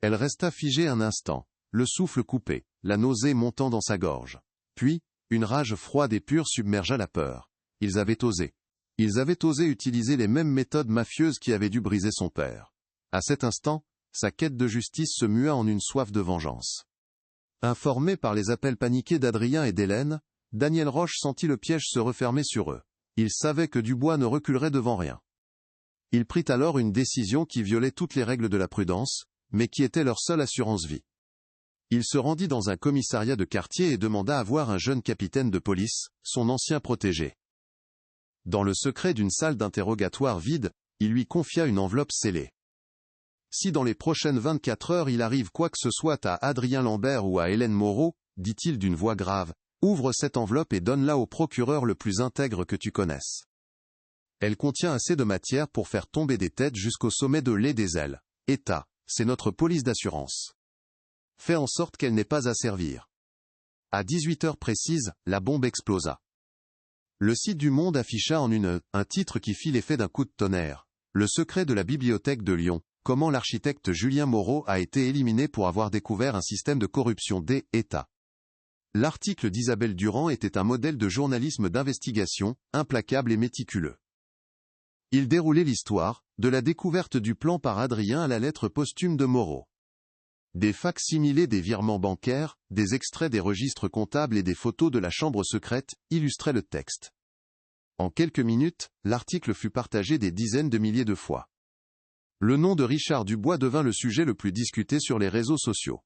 Elle resta figée un instant, le souffle coupé, la nausée montant dans sa gorge. Puis, une rage froide et pure submergea la peur. Ils avaient osé. Ils avaient osé utiliser les mêmes méthodes mafieuses qui avaient dû briser son père. À cet instant, sa quête de justice se mua en une soif de vengeance. Informé par les appels paniqués d'Adrien et d'Hélène, Daniel Roche sentit le piège se refermer sur eux. Il savait que Dubois ne reculerait devant rien. Il prit alors une décision qui violait toutes les règles de la prudence, mais qui était leur seule assurance-vie. Il se rendit dans un commissariat de quartier et demanda à voir un jeune capitaine de police, son ancien protégé. Dans le secret d'une salle d'interrogatoire vide, il lui confia une enveloppe scellée. Si dans les prochaines 24 heures il arrive quoi que ce soit à Adrien Lambert ou à Hélène Moreau, dit-il d'une voix grave, ouvre cette enveloppe et donne-la au procureur le plus intègre que tu connaisses. Elle contient assez de matière pour faire tomber des têtes jusqu'au sommet de lait des ailes. État, c'est notre police d'assurance. Fais en sorte qu'elle n'ait pas à servir. À 18 heures précises, la bombe explosa. Le site du Monde afficha en un titre qui fit l'effet d'un coup de tonnerre. Le secret de la Bibliothèque de Lyon. Comment l'architecte Julien Moreau a été éliminé pour avoir découvert un système de corruption des États. L'article d'Isabelle Durand était un modèle de journalisme d'investigation, implacable et méticuleux. Il déroulait l'histoire, de la découverte du plan par Adrien à la lettre posthume de Moreau. Des fac-similés des virements bancaires, des extraits des registres comptables et des photos de la chambre secrète illustraient le texte. En quelques minutes, l'article fut partagé des dizaines de milliers de fois. Le nom de Richard Dubois devint le sujet le plus discuté sur les réseaux sociaux.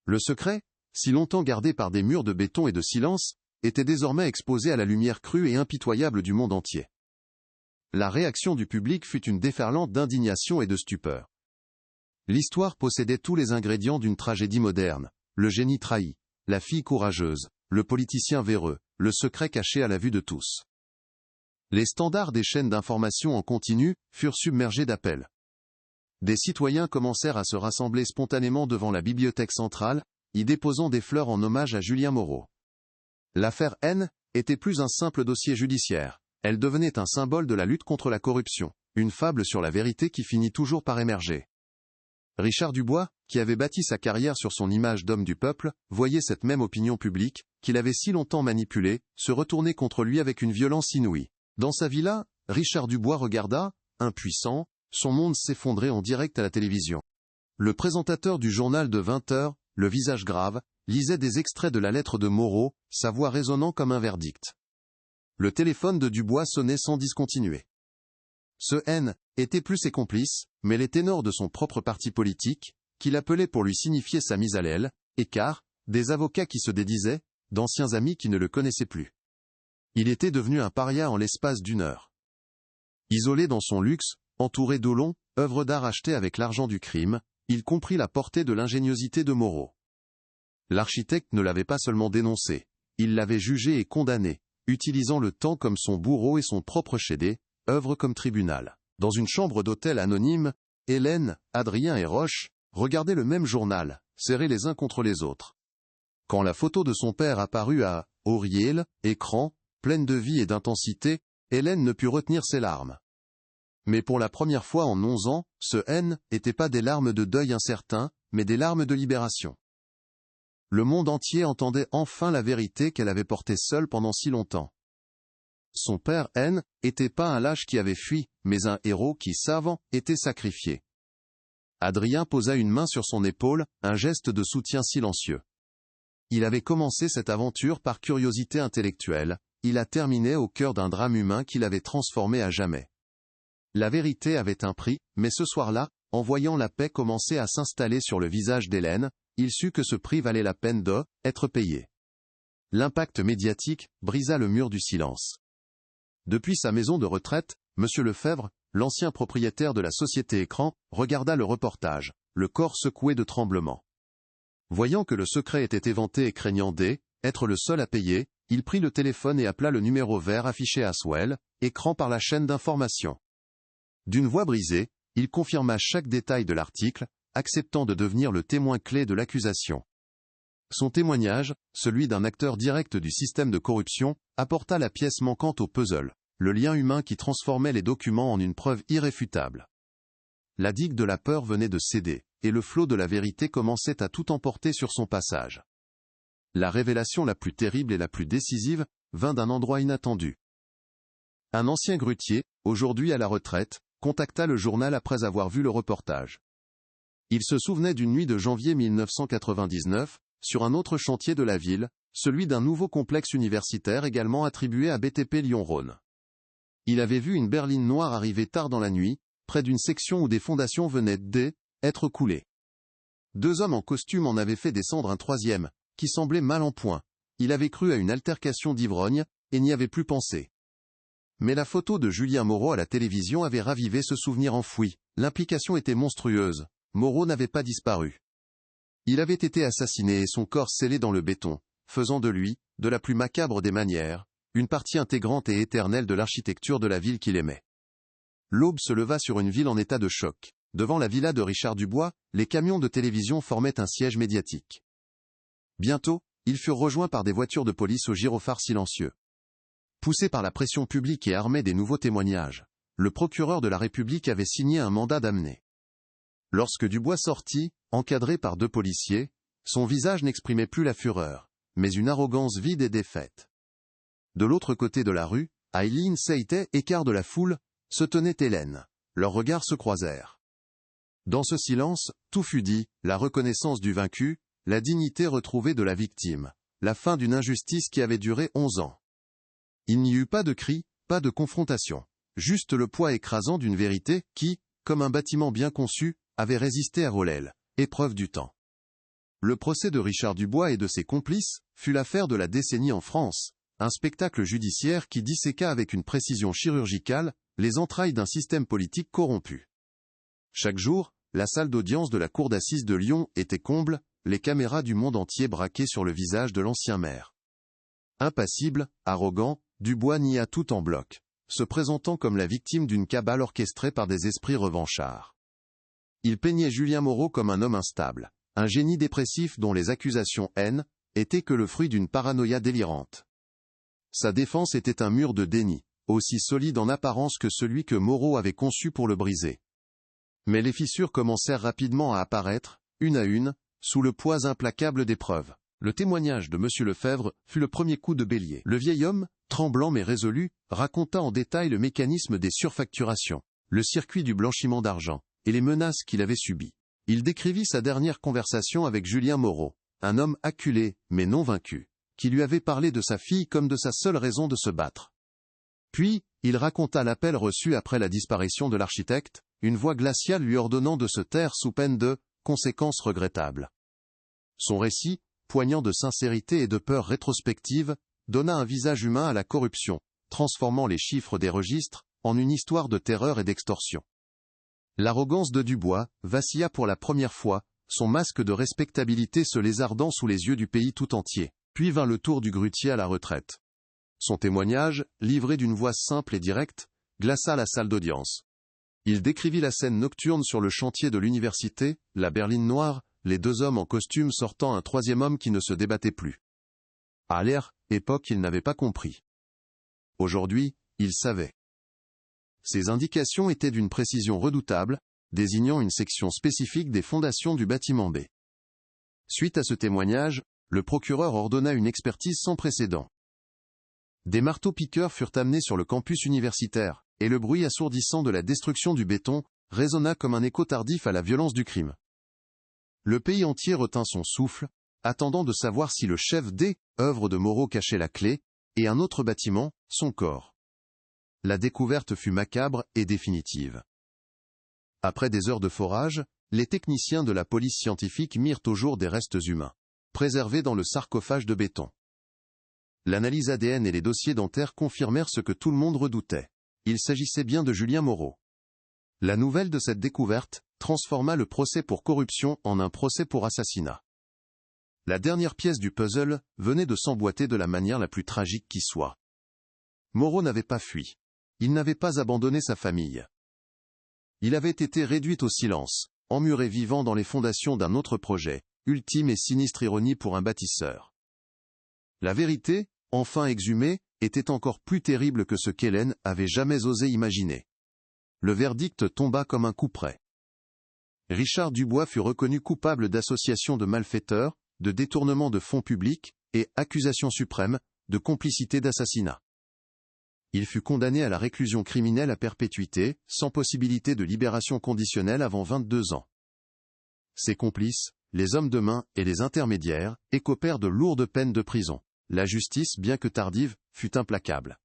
Le secret, si longtemps gardé par des murs de béton et de silence, était désormais exposé à la lumière crue et impitoyable du monde entier. La réaction du public fut une déferlante d'indignation et de stupeur. L'histoire possédait tous les ingrédients d'une tragédie moderne, le génie trahi, la fille courageuse, le politicien véreux, le secret caché à la vue de tous. Les standards des chaînes d'information en continu furent submergés d'appels. Des citoyens commencèrent à se rassembler spontanément devant la Bibliothèque centrale, y déposant des fleurs en hommage à Julien Moreau. L'affaire N était plus un simple dossier judiciaire, elle devenait un symbole de la lutte contre la corruption, une fable sur la vérité qui finit toujours par émerger. Richard Dubois, qui avait bâti sa carrière sur son image d'homme du peuple, voyait cette même opinion publique, qu'il avait si longtemps manipulée, se retourner contre lui avec une violence inouïe. Dans sa villa, Richard Dubois regarda, impuissant, son monde s'effondrer en direct à la télévision. Le présentateur du journal de 20 heures, le visage grave, lisait des extraits de la lettre de Moreau, sa voix résonnant comme un verdict. Le téléphone de Dubois sonnait sans discontinuer. Ce N était plus ses complices, mais les ténors de son propre parti politique, qu'il appelait pour lui signifier sa mise à l'aile, écart, des avocats qui se dédisaient, d'anciens amis qui ne le connaissaient plus. Il était devenu un paria en l'espace d'une heure. Isolé dans son luxe, entouré d'Olon, œuvre d'art achetée avec l'argent du crime, il comprit la portée de l'ingéniosité de Moreau. L'architecte ne l'avait pas seulement dénoncé, il l'avait jugé et condamné, utilisant le temps comme son bourreau et son propre chédé, œuvre comme tribunal. Dans une chambre d'hôtel anonyme, Hélène, Adrien et Roche regardaient le même journal, serrés les uns contre les autres. Quand la photo de son père apparut à Auriel, écran, pleine de vie et d'intensité, Hélène ne put retenir ses larmes. Mais pour la première fois en 11 ans, ce N n'était pas des larmes de deuil incertain, mais des larmes de libération. Le monde entier entendait enfin la vérité qu'elle avait portée seule pendant si longtemps. Son père N n'était pas un lâche qui avait fui, mais un héros qui, savant, était sacrifié. Adrien posa une main sur son épaule, un geste de soutien silencieux. Il avait commencé cette aventure par curiosité intellectuelle, il la terminait au cœur d'un drame humain qui l'avait transformé à jamais. La vérité avait un prix, mais ce soir-là, en voyant la paix commencer à s'installer sur le visage d'Hélène, il sut que ce prix valait la peine d'être payé. L'impact médiatique brisa le mur du silence. Depuis sa maison de retraite, M. Lefebvre, l'ancien propriétaire de la société Écran, regarda le reportage, le corps secoué de tremblements. Voyant que le secret était éventé et craignant d'être le seul à payer, il prit le téléphone et appela le numéro vert affiché à Swell, Écran par la chaîne d'information. D'une voix brisée, il confirma chaque détail de l'article, acceptant de devenir le témoin clé de l'accusation. Son témoignage, celui d'un acteur direct du système de corruption, apporta la pièce manquante au puzzle, le lien humain qui transformait les documents en une preuve irréfutable. La digue de la peur venait de céder, et le flot de la vérité commençait à tout emporter sur son passage. La révélation la plus terrible et la plus décisive vint d'un endroit inattendu. Un ancien grutier, aujourd'hui à la retraite, contacta le journal après avoir vu le reportage. Il se souvenait d'une nuit de janvier 1999, sur un autre chantier de la ville, celui d'un nouveau complexe universitaire également attribué à BTP Lyon-Rhône. Il avait vu une berline noire arriver tard dans la nuit, près d'une section où des fondations venaient d'être coulées. 2 hommes en costume en avaient fait descendre un troisième, qui semblait mal en point. Il avait cru à une altercation d'ivrogne, et n'y avait plus pensé. Mais la photo de Julien Moreau à la télévision avait ravivé ce souvenir enfoui. L'implication était monstrueuse. Moreau n'avait pas disparu. Il avait été assassiné et son corps scellé dans le béton, faisant de lui, de la plus macabre des manières, une partie intégrante et éternelle de l'architecture de la ville qu'il aimait. L'aube se leva sur une ville en état de choc. Devant la villa de Richard Dubois, les camions de télévision formaient un siège médiatique. Bientôt, ils furent rejoints par des voitures de police aux gyrophares silencieux. Poussé par la pression publique et armé des nouveaux témoignages, le procureur de la République avait signé un mandat d'amener. Lorsque Dubois sortit, encadré par 2 policiers, son visage n'exprimait plus la fureur, mais une arrogance vide et défaite. De l'autre côté de la rue, Aileen Seitey, écart de la foule, se tenait Hélène. Leurs regards se croisèrent. Dans ce silence, tout fut dit, la reconnaissance du vaincu, la dignité retrouvée de la victime, la fin d'une injustice qui avait duré 11 ans. Il n'y eut pas de cri, pas de confrontation, juste le poids écrasant d'une vérité qui, comme un bâtiment bien conçu, avait résisté à Rollel, épreuve du temps. Le procès de Richard Dubois et de ses complices fut l'affaire de la décennie en France, un spectacle judiciaire qui disséqua avec une précision chirurgicale les entrailles d'un système politique corrompu. Chaque jour, la salle d'audience de la cour d'assises de Lyon était comble, les caméras du monde entier braquées sur le visage de l'ancien maire. Impassible, arrogant, Dubois nia tout en bloc, se présentant comme la victime d'une cabale orchestrée par des esprits revanchards. Il peignait Julien Moreau comme un homme instable, un génie dépressif dont les accusations étaient que le fruit d'une paranoïa délirante. Sa défense était un mur de déni, aussi solide en apparence que celui que Moreau avait conçu pour le briser. Mais les fissures commencèrent rapidement à apparaître, une à une, sous le poids implacable des preuves. Le témoignage de M. Lefebvre fut le premier coup de bélier. Le vieil homme, tremblant mais résolu, raconta en détail le mécanisme des surfacturations, le circuit du blanchiment d'argent, et les menaces qu'il avait subies. Il décrivit sa dernière conversation avec Julien Moreau, un homme acculé, mais non vaincu, qui lui avait parlé de sa fille comme de sa seule raison de se battre. Puis, il raconta l'appel reçu après la disparition de l'architecte, une voix glaciale lui ordonnant de se taire sous peine de « conséquences regrettables ». Son récit, poignant de sincérité et de peur rétrospective, donna un visage humain à la corruption, transformant les chiffres des registres en une histoire de terreur et d'extorsion. L'arrogance de Dubois vacilla pour la première fois, son masque de respectabilité se lézardant sous les yeux du pays tout entier, puis vint le tour du grutier à la retraite. Son témoignage, livré d'une voix simple et directe, glaça la salle d'audience. Il décrivit la scène nocturne sur le chantier de l'université, la berline noire, les deux hommes en costume sortant un troisième homme qui ne se débattait plus. À l'époque, il n'avait pas compris. Aujourd'hui, il savait. Ces indications étaient d'une précision redoutable, désignant une section spécifique des fondations du bâtiment B. Suite à ce témoignage, le procureur ordonna une expertise sans précédent. Des marteaux-piqueurs furent amenés sur le campus universitaire, et le bruit assourdissant de la destruction du béton résonna comme un écho tardif à la violence du crime. Le pays entier retint son souffle, attendant de savoir si le chef D, œuvre de Moreau, cachait la clé, et un autre bâtiment, son corps. La découverte fut macabre et définitive. Après des heures de forage, les techniciens de la police scientifique mirent au jour des restes humains, préservés dans le sarcophage de béton. L'analyse ADN et les dossiers dentaires confirmèrent ce que tout le monde redoutait. Il s'agissait bien de Julien Moreau. La nouvelle de cette découverte transforma le procès pour corruption en un procès pour assassinat. La dernière pièce du puzzle venait de s'emboîter de la manière la plus tragique qui soit. Moreau n'avait pas fui. Il n'avait pas abandonné sa famille. Il avait été réduit au silence, emmuré vivant dans les fondations d'un autre projet, ultime et sinistre ironie pour un bâtisseur. La vérité, enfin exhumée, était encore plus terrible que ce qu'Hélène avait jamais osé imaginer. Le verdict tomba comme un couperet. Richard Dubois fut reconnu coupable d'association de malfaiteurs, de détournement de fonds publics, et, accusation suprême, de complicité d'assassinat. Il fut condamné à la réclusion criminelle à perpétuité, sans possibilité de libération conditionnelle avant 22 ans. Ses complices, les hommes de main et les intermédiaires, écopèrent de lourdes peines de prison. La justice, bien que tardive, fut implacable.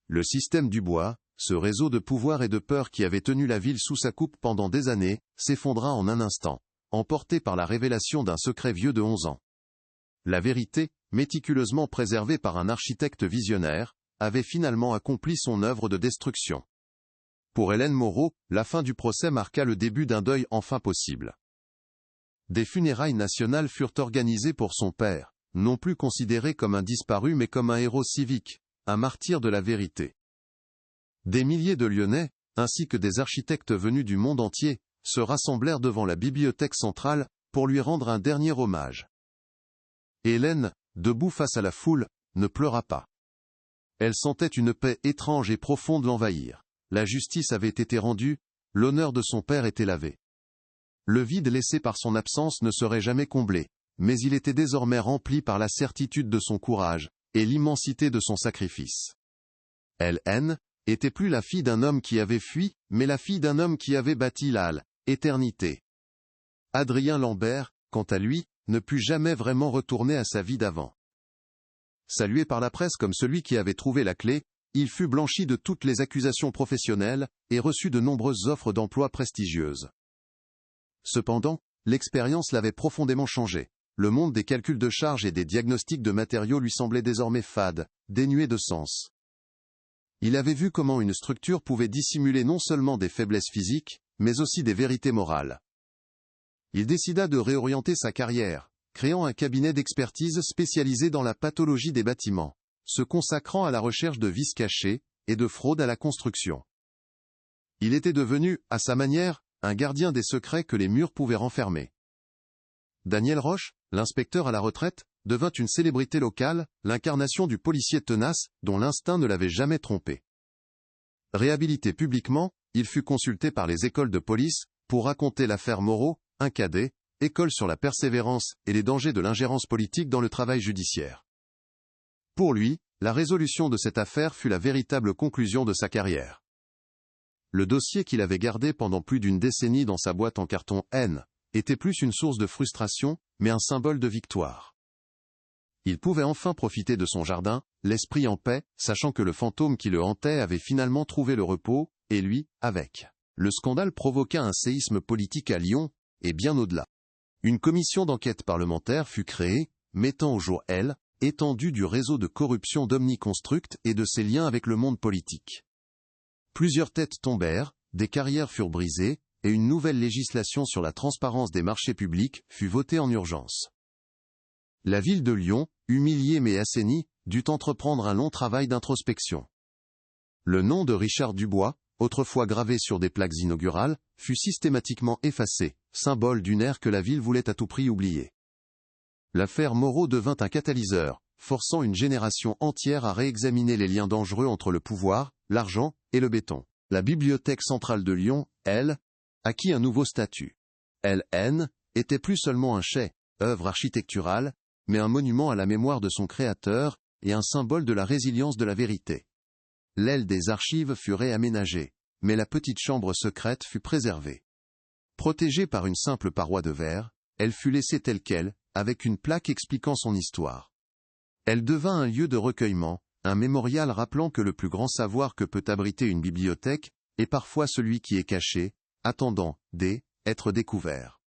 Le système Dubois, ce réseau de pouvoir et de peur qui avait tenu la ville sous sa coupe pendant des années, s'effondra en un instant, emporté par la révélation d'un secret vieux de 11 ans. La vérité, méticuleusement préservée par un architecte visionnaire, avait finalement accompli son œuvre de destruction. Pour Hélène Moreau, la fin du procès marqua le début d'un deuil enfin possible. Des funérailles nationales furent organisées pour son père, non plus considéré comme un disparu mais comme un héros civique, un martyr de la vérité. Des milliers de Lyonnais, ainsi que des architectes venus du monde entier, se rassemblèrent devant la bibliothèque centrale, pour lui rendre un dernier hommage. Hélène, debout face à la foule, ne pleura pas. Elle sentait une paix étrange et profonde l'envahir. La justice avait été rendue, l'honneur de son père était lavé. Le vide laissé par son absence ne serait jamais comblé, mais il était désormais rempli par la certitude de son courage, et l'immensité de son sacrifice. Hélène était plus la fille d'un homme qui avait fui, mais la fille d'un homme qui avait bâti l'éternité. Adrien Lambert, quant à lui, ne put jamais vraiment retourner à sa vie d'avant. Salué par la presse comme celui qui avait trouvé la clé, il fut blanchi de toutes les accusations professionnelles, et reçut de nombreuses offres d'emploi prestigieuses. Cependant, l'expérience l'avait profondément changé. Le monde des calculs de charges et des diagnostics de matériaux lui semblait désormais fade, dénué de sens. Il avait vu comment une structure pouvait dissimuler non seulement des faiblesses physiques, mais aussi des vérités morales. Il décida de réorienter sa carrière, créant un cabinet d'expertise spécialisé dans la pathologie des bâtiments, se consacrant à la recherche de vices cachés et de fraude à la construction. Il était devenu, à sa manière, un gardien des secrets que les murs pouvaient renfermer. Daniel Roche, l'inspecteur à la retraite, devint une célébrité locale, l'incarnation du policier tenace, dont l'instinct ne l'avait jamais trompé. Réhabilité publiquement, il fut consulté par les écoles de police, pour raconter l'affaire Moreau, un cadet, école sur la persévérance et les dangers de l'ingérence politique dans le travail judiciaire. Pour lui, la résolution de cette affaire fut la véritable conclusion de sa carrière. Le dossier qu'il avait gardé pendant plus d'une décennie dans sa boîte en carton N, était plus une source de frustration, mais un symbole de victoire. Il pouvait enfin profiter de son jardin, l'esprit en paix, sachant que le fantôme qui le hantait avait finalement trouvé le repos, et lui, avec. Le scandale provoqua un séisme politique à Lyon, et bien au-delà. Une commission d'enquête parlementaire fut créée, mettant au jour l'étendue du réseau de corruption d'Omniconstruct et de ses liens avec le monde politique. Plusieurs têtes tombèrent, des carrières furent brisées, et une nouvelle législation sur la transparence des marchés publics fut votée en urgence. La ville de Lyon, humiliée mais assainie, dut entreprendre un long travail d'introspection. Le nom de Richard Dubois, autrefois gravé sur des plaques inaugurales, fut systématiquement effacé, symbole d'une ère que la ville voulait à tout prix oublier. L'affaire Moreau devint un catalyseur, forçant une génération entière à réexaminer les liens dangereux entre le pouvoir, l'argent et le béton. La Bibliothèque centrale de Lyon, elle, acquit un nouveau statut. LN était plus seulement un chef-œuvre architectural, mais un monument à la mémoire de son créateur et un symbole de la résilience de la vérité. L'aile des archives fut réaménagée, mais la petite chambre secrète fut préservée. Protégée par une simple paroi de verre, elle fut laissée telle qu'elle, avec une plaque expliquant son histoire. Elle devint un lieu de recueillement, un mémorial rappelant que le plus grand savoir que peut abriter une bibliothèque est parfois celui qui est caché, attendant d'être découvert.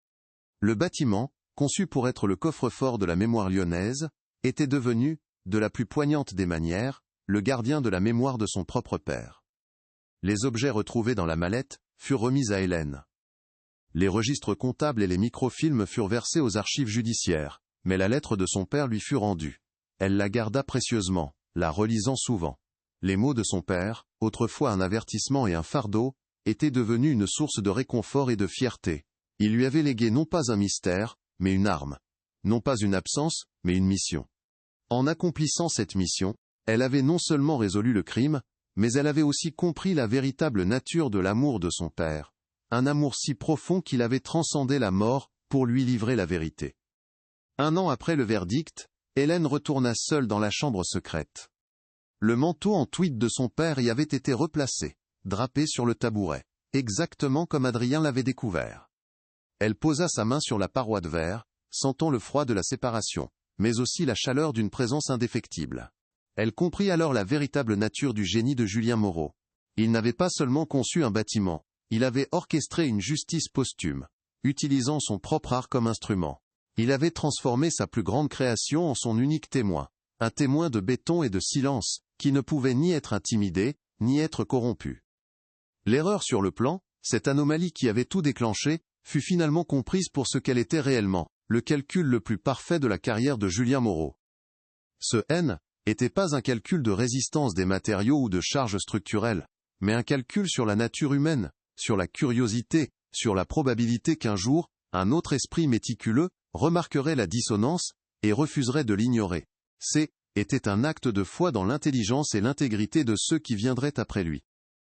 Le bâtiment, conçu pour être le coffre-fort de la mémoire lyonnaise, était devenu, de la plus poignante des manières, le gardien de la mémoire de son propre père. Les objets retrouvés dans la mallette furent remis à Hélène. Les registres comptables et les microfilms furent versés aux archives judiciaires, mais la lettre de son père lui fut rendue. Elle la garda précieusement, la relisant souvent. Les mots de son père, autrefois un avertissement et un fardeau, étaient devenus une source de réconfort et de fierté. Il lui avait légué non pas un mystère, mais une arme. Non pas une absence, mais une mission. En accomplissant cette mission, elle avait non seulement résolu le crime, mais elle avait aussi compris la véritable nature de l'amour de son père. Un amour si profond qu'il avait transcendé la mort pour lui livrer la vérité. 1 an après le verdict, Hélène retourna seule dans la chambre secrète. Le manteau en tweed de son père y avait été replacé, drapé sur le tabouret, exactement comme Adrien l'avait découvert. Elle posa sa main sur la paroi de verre, sentant le froid de la séparation, mais aussi la chaleur d'une présence indéfectible. Elle comprit alors la véritable nature du génie de Julien Moreau. Il n'avait pas seulement conçu un bâtiment, il avait orchestré une justice posthume, utilisant son propre art comme instrument. Il avait transformé sa plus grande création en son unique témoin, un témoin de béton et de silence, qui ne pouvait ni être intimidé, ni être corrompu. L'erreur sur le plan, cette anomalie qui avait tout déclenché, fut finalement comprise pour ce qu'elle était réellement, le calcul le plus parfait de la carrière de Julien Moreau. Ce N n'était pas un calcul de résistance des matériaux ou de charges structurelles, mais un calcul sur la nature humaine, sur la curiosité, sur la probabilité qu'un jour, un autre esprit méticuleux remarquerait la dissonance et refuserait de l'ignorer. Était un acte de foi dans l'intelligence et l'intégrité de ceux qui viendraient après lui.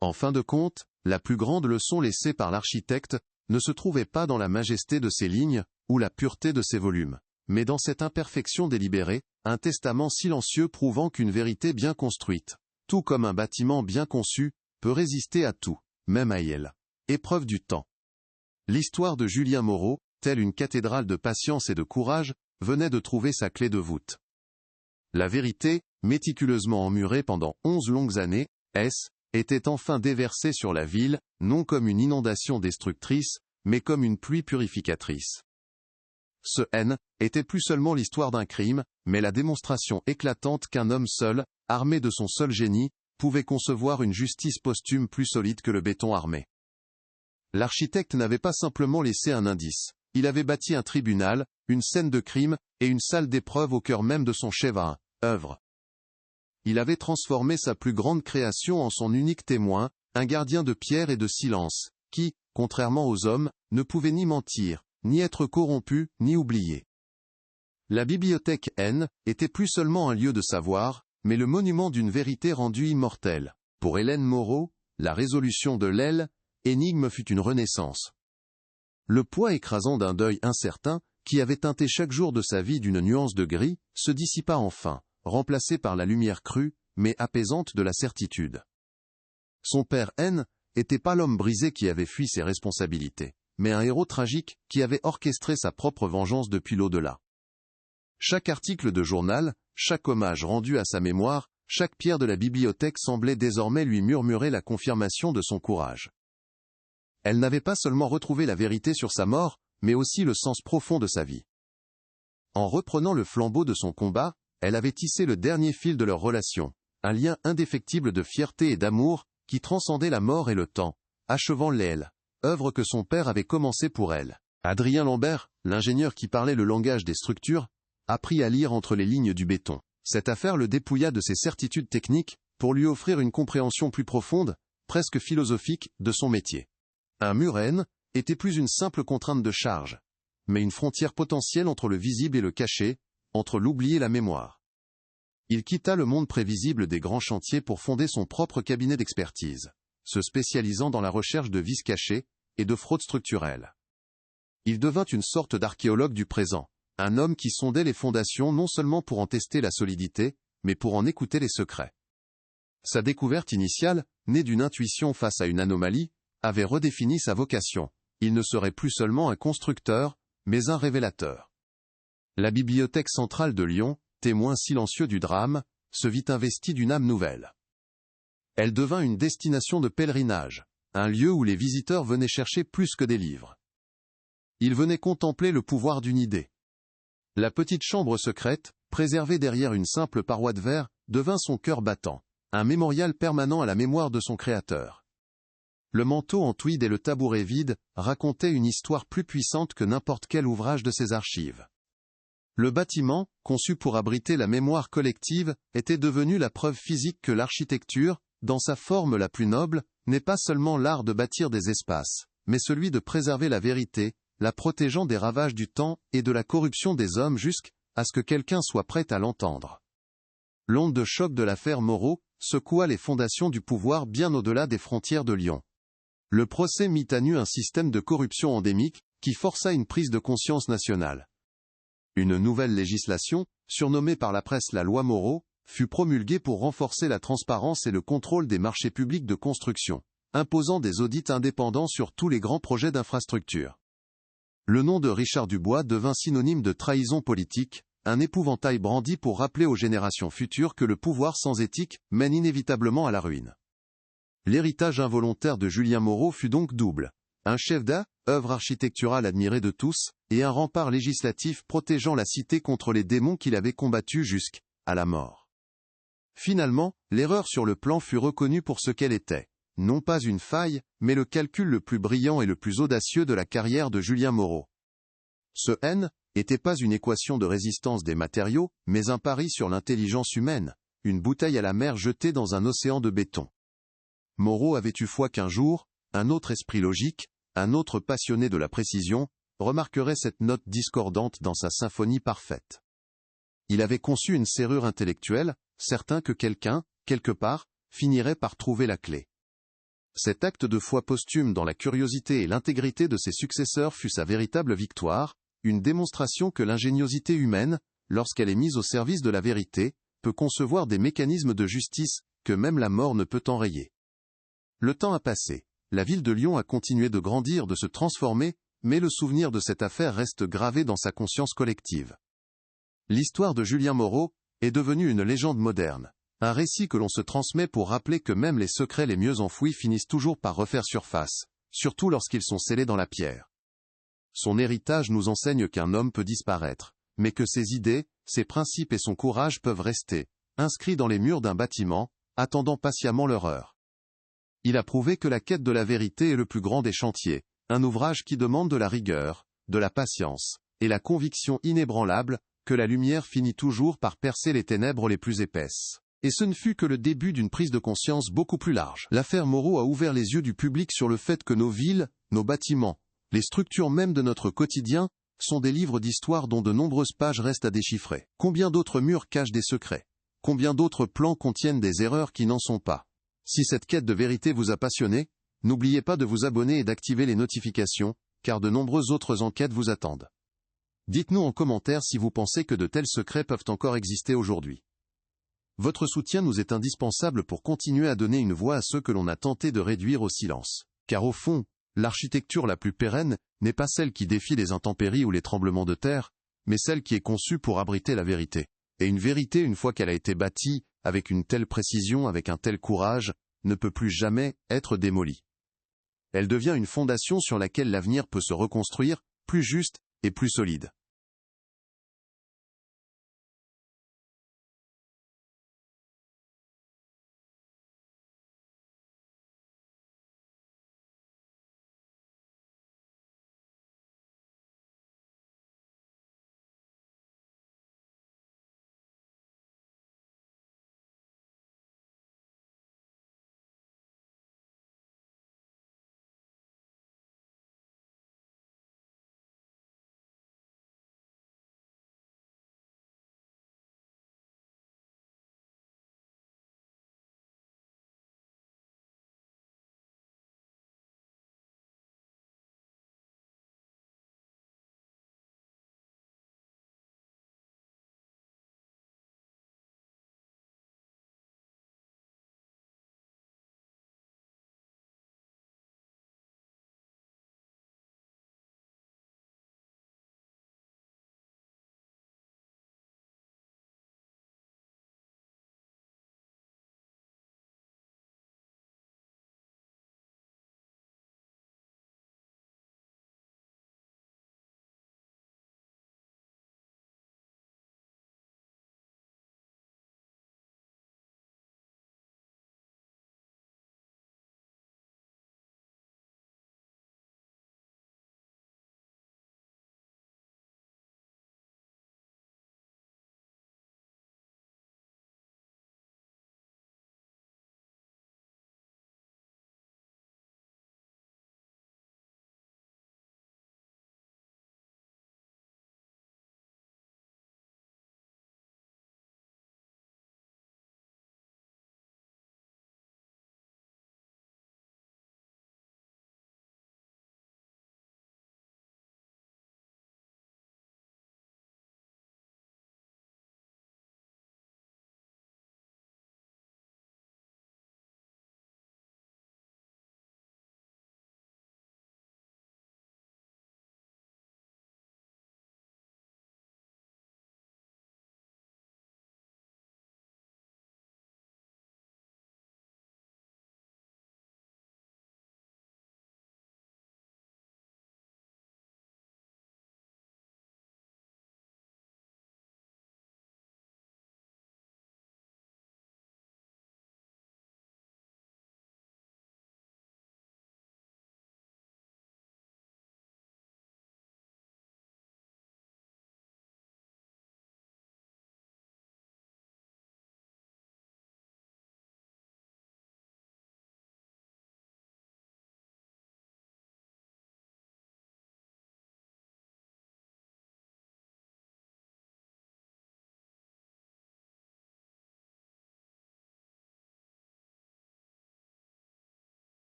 En fin de compte, la plus grande leçon laissée par l'architecte ne se trouvait pas dans la majesté de ses lignes, ou la pureté de ses volumes, mais dans cette imperfection délibérée, un testament silencieux prouvant qu'une vérité bien construite, tout comme un bâtiment bien conçu, peut résister à tout, même à elle. Épreuve du temps. L'histoire de Julien Moreau, telle une cathédrale de patience et de courage, venait de trouver sa clé de voûte. La vérité, méticuleusement emmurée pendant 11 longues années, était enfin déversée sur la ville, non comme une inondation destructrice, mais comme une pluie purificatrice. Ce N était plus seulement l'histoire d'un crime, mais la démonstration éclatante qu'un homme seul, armé de son seul génie, pouvait concevoir une justice posthume plus solide que le béton armé. L'architecte n'avait pas simplement laissé un indice, il avait bâti un tribunal, une scène de crime, et une salle d'épreuve au cœur même de son chef-d'œuvre. Il avait transformé sa plus grande création en son unique témoin, un gardien de pierre et de silence, qui, contrairement aux hommes, ne pouvait ni mentir, ni être corrompu, ni oublié. La bibliothèque N était plus seulement un lieu de savoir, mais le monument d'une vérité rendue immortelle. Pour Hélène Moreau, la résolution de l'énigme fut une renaissance. Le poids écrasant d'un deuil incertain, qui avait teinté chaque jour de sa vie d'une nuance de gris, se dissipa enfin, remplacé par la lumière crue, mais apaisante de la certitude. Son père N n'était pas l'homme brisé qui avait fui ses responsabilités, mais un héros tragique qui avait orchestré sa propre vengeance depuis l'au-delà. Chaque article de journal, chaque hommage rendu à sa mémoire, chaque pierre de la bibliothèque semblait désormais lui murmurer la confirmation de son courage. Elle n'avait pas seulement retrouvé la vérité sur sa mort, mais aussi le sens profond de sa vie. En reprenant le flambeau de son combat, elle avait tissé le dernier fil de leur relation, un lien indéfectible de fierté et d'amour, qui transcendait la mort et le temps, achevant l'Aile, œuvre que son père avait commencée pour elle. Adrien Lambert, l'ingénieur qui parlait le langage des structures, apprit à lire entre les lignes du béton. Cette affaire le dépouilla de ses certitudes techniques, pour lui offrir une compréhension plus profonde, presque philosophique, de son métier. Un mur N était plus une simple contrainte de charge, mais une frontière potentielle entre le visible et le caché, entre l'oubli et la mémoire. Il quitta le monde prévisible des grands chantiers pour fonder son propre cabinet d'expertise, se spécialisant dans la recherche de vices cachés et de fraudes structurelles. Il devint une sorte d'archéologue du présent, un homme qui sondait les fondations non seulement pour en tester la solidité, mais pour en écouter les secrets. Sa découverte initiale, née d'une intuition face à une anomalie, avait redéfini sa vocation. Il ne serait plus seulement un constructeur, mais un révélateur. La Bibliothèque centrale de Lyon, témoin silencieux du drame, se vit investie d'une âme nouvelle. Elle devint une destination de pèlerinage, un lieu où les visiteurs venaient chercher plus que des livres. Ils venaient contempler le pouvoir d'une idée. La petite chambre secrète, préservée derrière une simple paroi de verre, devint son cœur battant, un mémorial permanent à la mémoire de son créateur. Le manteau en tweed et le tabouret vide racontaient une histoire plus puissante que n'importe quel ouvrage de ses archives. Le bâtiment, conçu pour abriter la mémoire collective, était devenu la preuve physique que l'architecture, dans sa forme la plus noble, n'est pas seulement l'art de bâtir des espaces, mais celui de préserver la vérité, la protégeant des ravages du temps et de la corruption des hommes jusqu'à ce que quelqu'un soit prêt à l'entendre. L'onde de choc de l'affaire Moreau secoua les fondations du pouvoir bien au-delà des frontières de Lyon. Le procès mit à nu un système de corruption endémique, qui força une prise de conscience nationale. Une nouvelle législation, surnommée par la presse la loi Moreau, fut promulguée pour renforcer la transparence et le contrôle des marchés publics de construction, imposant des audits indépendants sur tous les grands projets d'infrastructure. Le nom de Richard Dubois devint synonyme de trahison politique, un épouvantail brandi pour rappeler aux générations futures que le pouvoir sans éthique mène inévitablement à la ruine. L'héritage involontaire de Julien Moreau fut donc double. Un chef d'œuvre architecturale admiré de tous, et un rempart législatif protégeant la cité contre les démons qu'il avait combattus jusqu'à la mort. Finalement, l'erreur sur le plan fut reconnue pour ce qu'elle était. Non pas une faille, mais le calcul le plus brillant et le plus audacieux de la carrière de Julien Moreau. Ce N n'était pas une équation de résistance des matériaux, mais un pari sur l'intelligence humaine, une bouteille à la mer jetée dans un océan de béton. Moreau avait eu foi qu'un jour, un autre esprit logique, un autre passionné de la précision, remarquerait cette note discordante dans sa symphonie parfaite. Il avait conçu une serrure intellectuelle, certain que quelqu'un, quelque part, finirait par trouver la clé. Cet acte de foi posthume dans la curiosité et l'intégrité de ses successeurs fut sa véritable victoire, une démonstration que l'ingéniosité humaine, lorsqu'elle est mise au service de la vérité, peut concevoir des mécanismes de justice que même la mort ne peut enrayer. Le temps a passé, la ville de Lyon a continué de grandir, de se transformer, mais le souvenir de cette affaire reste gravé dans sa conscience collective. L'histoire de Julien Moreau est devenue une légende moderne, un récit que l'on se transmet pour rappeler que même les secrets les mieux enfouis finissent toujours par refaire surface, surtout lorsqu'ils sont scellés dans la pierre. Son héritage nous enseigne qu'un homme peut disparaître, mais que ses idées, ses principes et son courage peuvent rester, inscrits dans les murs d'un bâtiment, attendant patiemment leur heure. Il a prouvé que la quête de la vérité est le plus grand des chantiers, un ouvrage qui demande de la rigueur, de la patience, et la conviction inébranlable que la lumière finit toujours par percer les ténèbres les plus épaisses. Et ce ne fut que le début d'une prise de conscience beaucoup plus large. L'affaire Moreau a ouvert les yeux du public sur le fait que nos villes, nos bâtiments, les structures même de notre quotidien, sont des livres d'histoire dont de nombreuses pages restent à déchiffrer. Combien d'autres murs cachent des secrets? Combien d'autres plans contiennent des erreurs qui n'en sont pas? Si cette quête de vérité vous a passionné, n'oubliez pas de vous abonner et d'activer les notifications, car de nombreuses autres enquêtes vous attendent. Dites-nous en commentaire si vous pensez que de tels secrets peuvent encore exister aujourd'hui. Votre soutien nous est indispensable pour continuer à donner une voix à ceux que l'on a tenté de réduire au silence. Car au fond, l'architecture la plus pérenne n'est pas celle qui défie les intempéries ou les tremblements de terre, mais celle qui est conçue pour abriter la vérité. Et une vérité, une fois qu'elle a été bâtie, avec une telle précision, avec un tel courage, ne peut plus jamais être démolie. Elle devient une fondation sur laquelle l'avenir peut se reconstruire, plus juste et plus solide.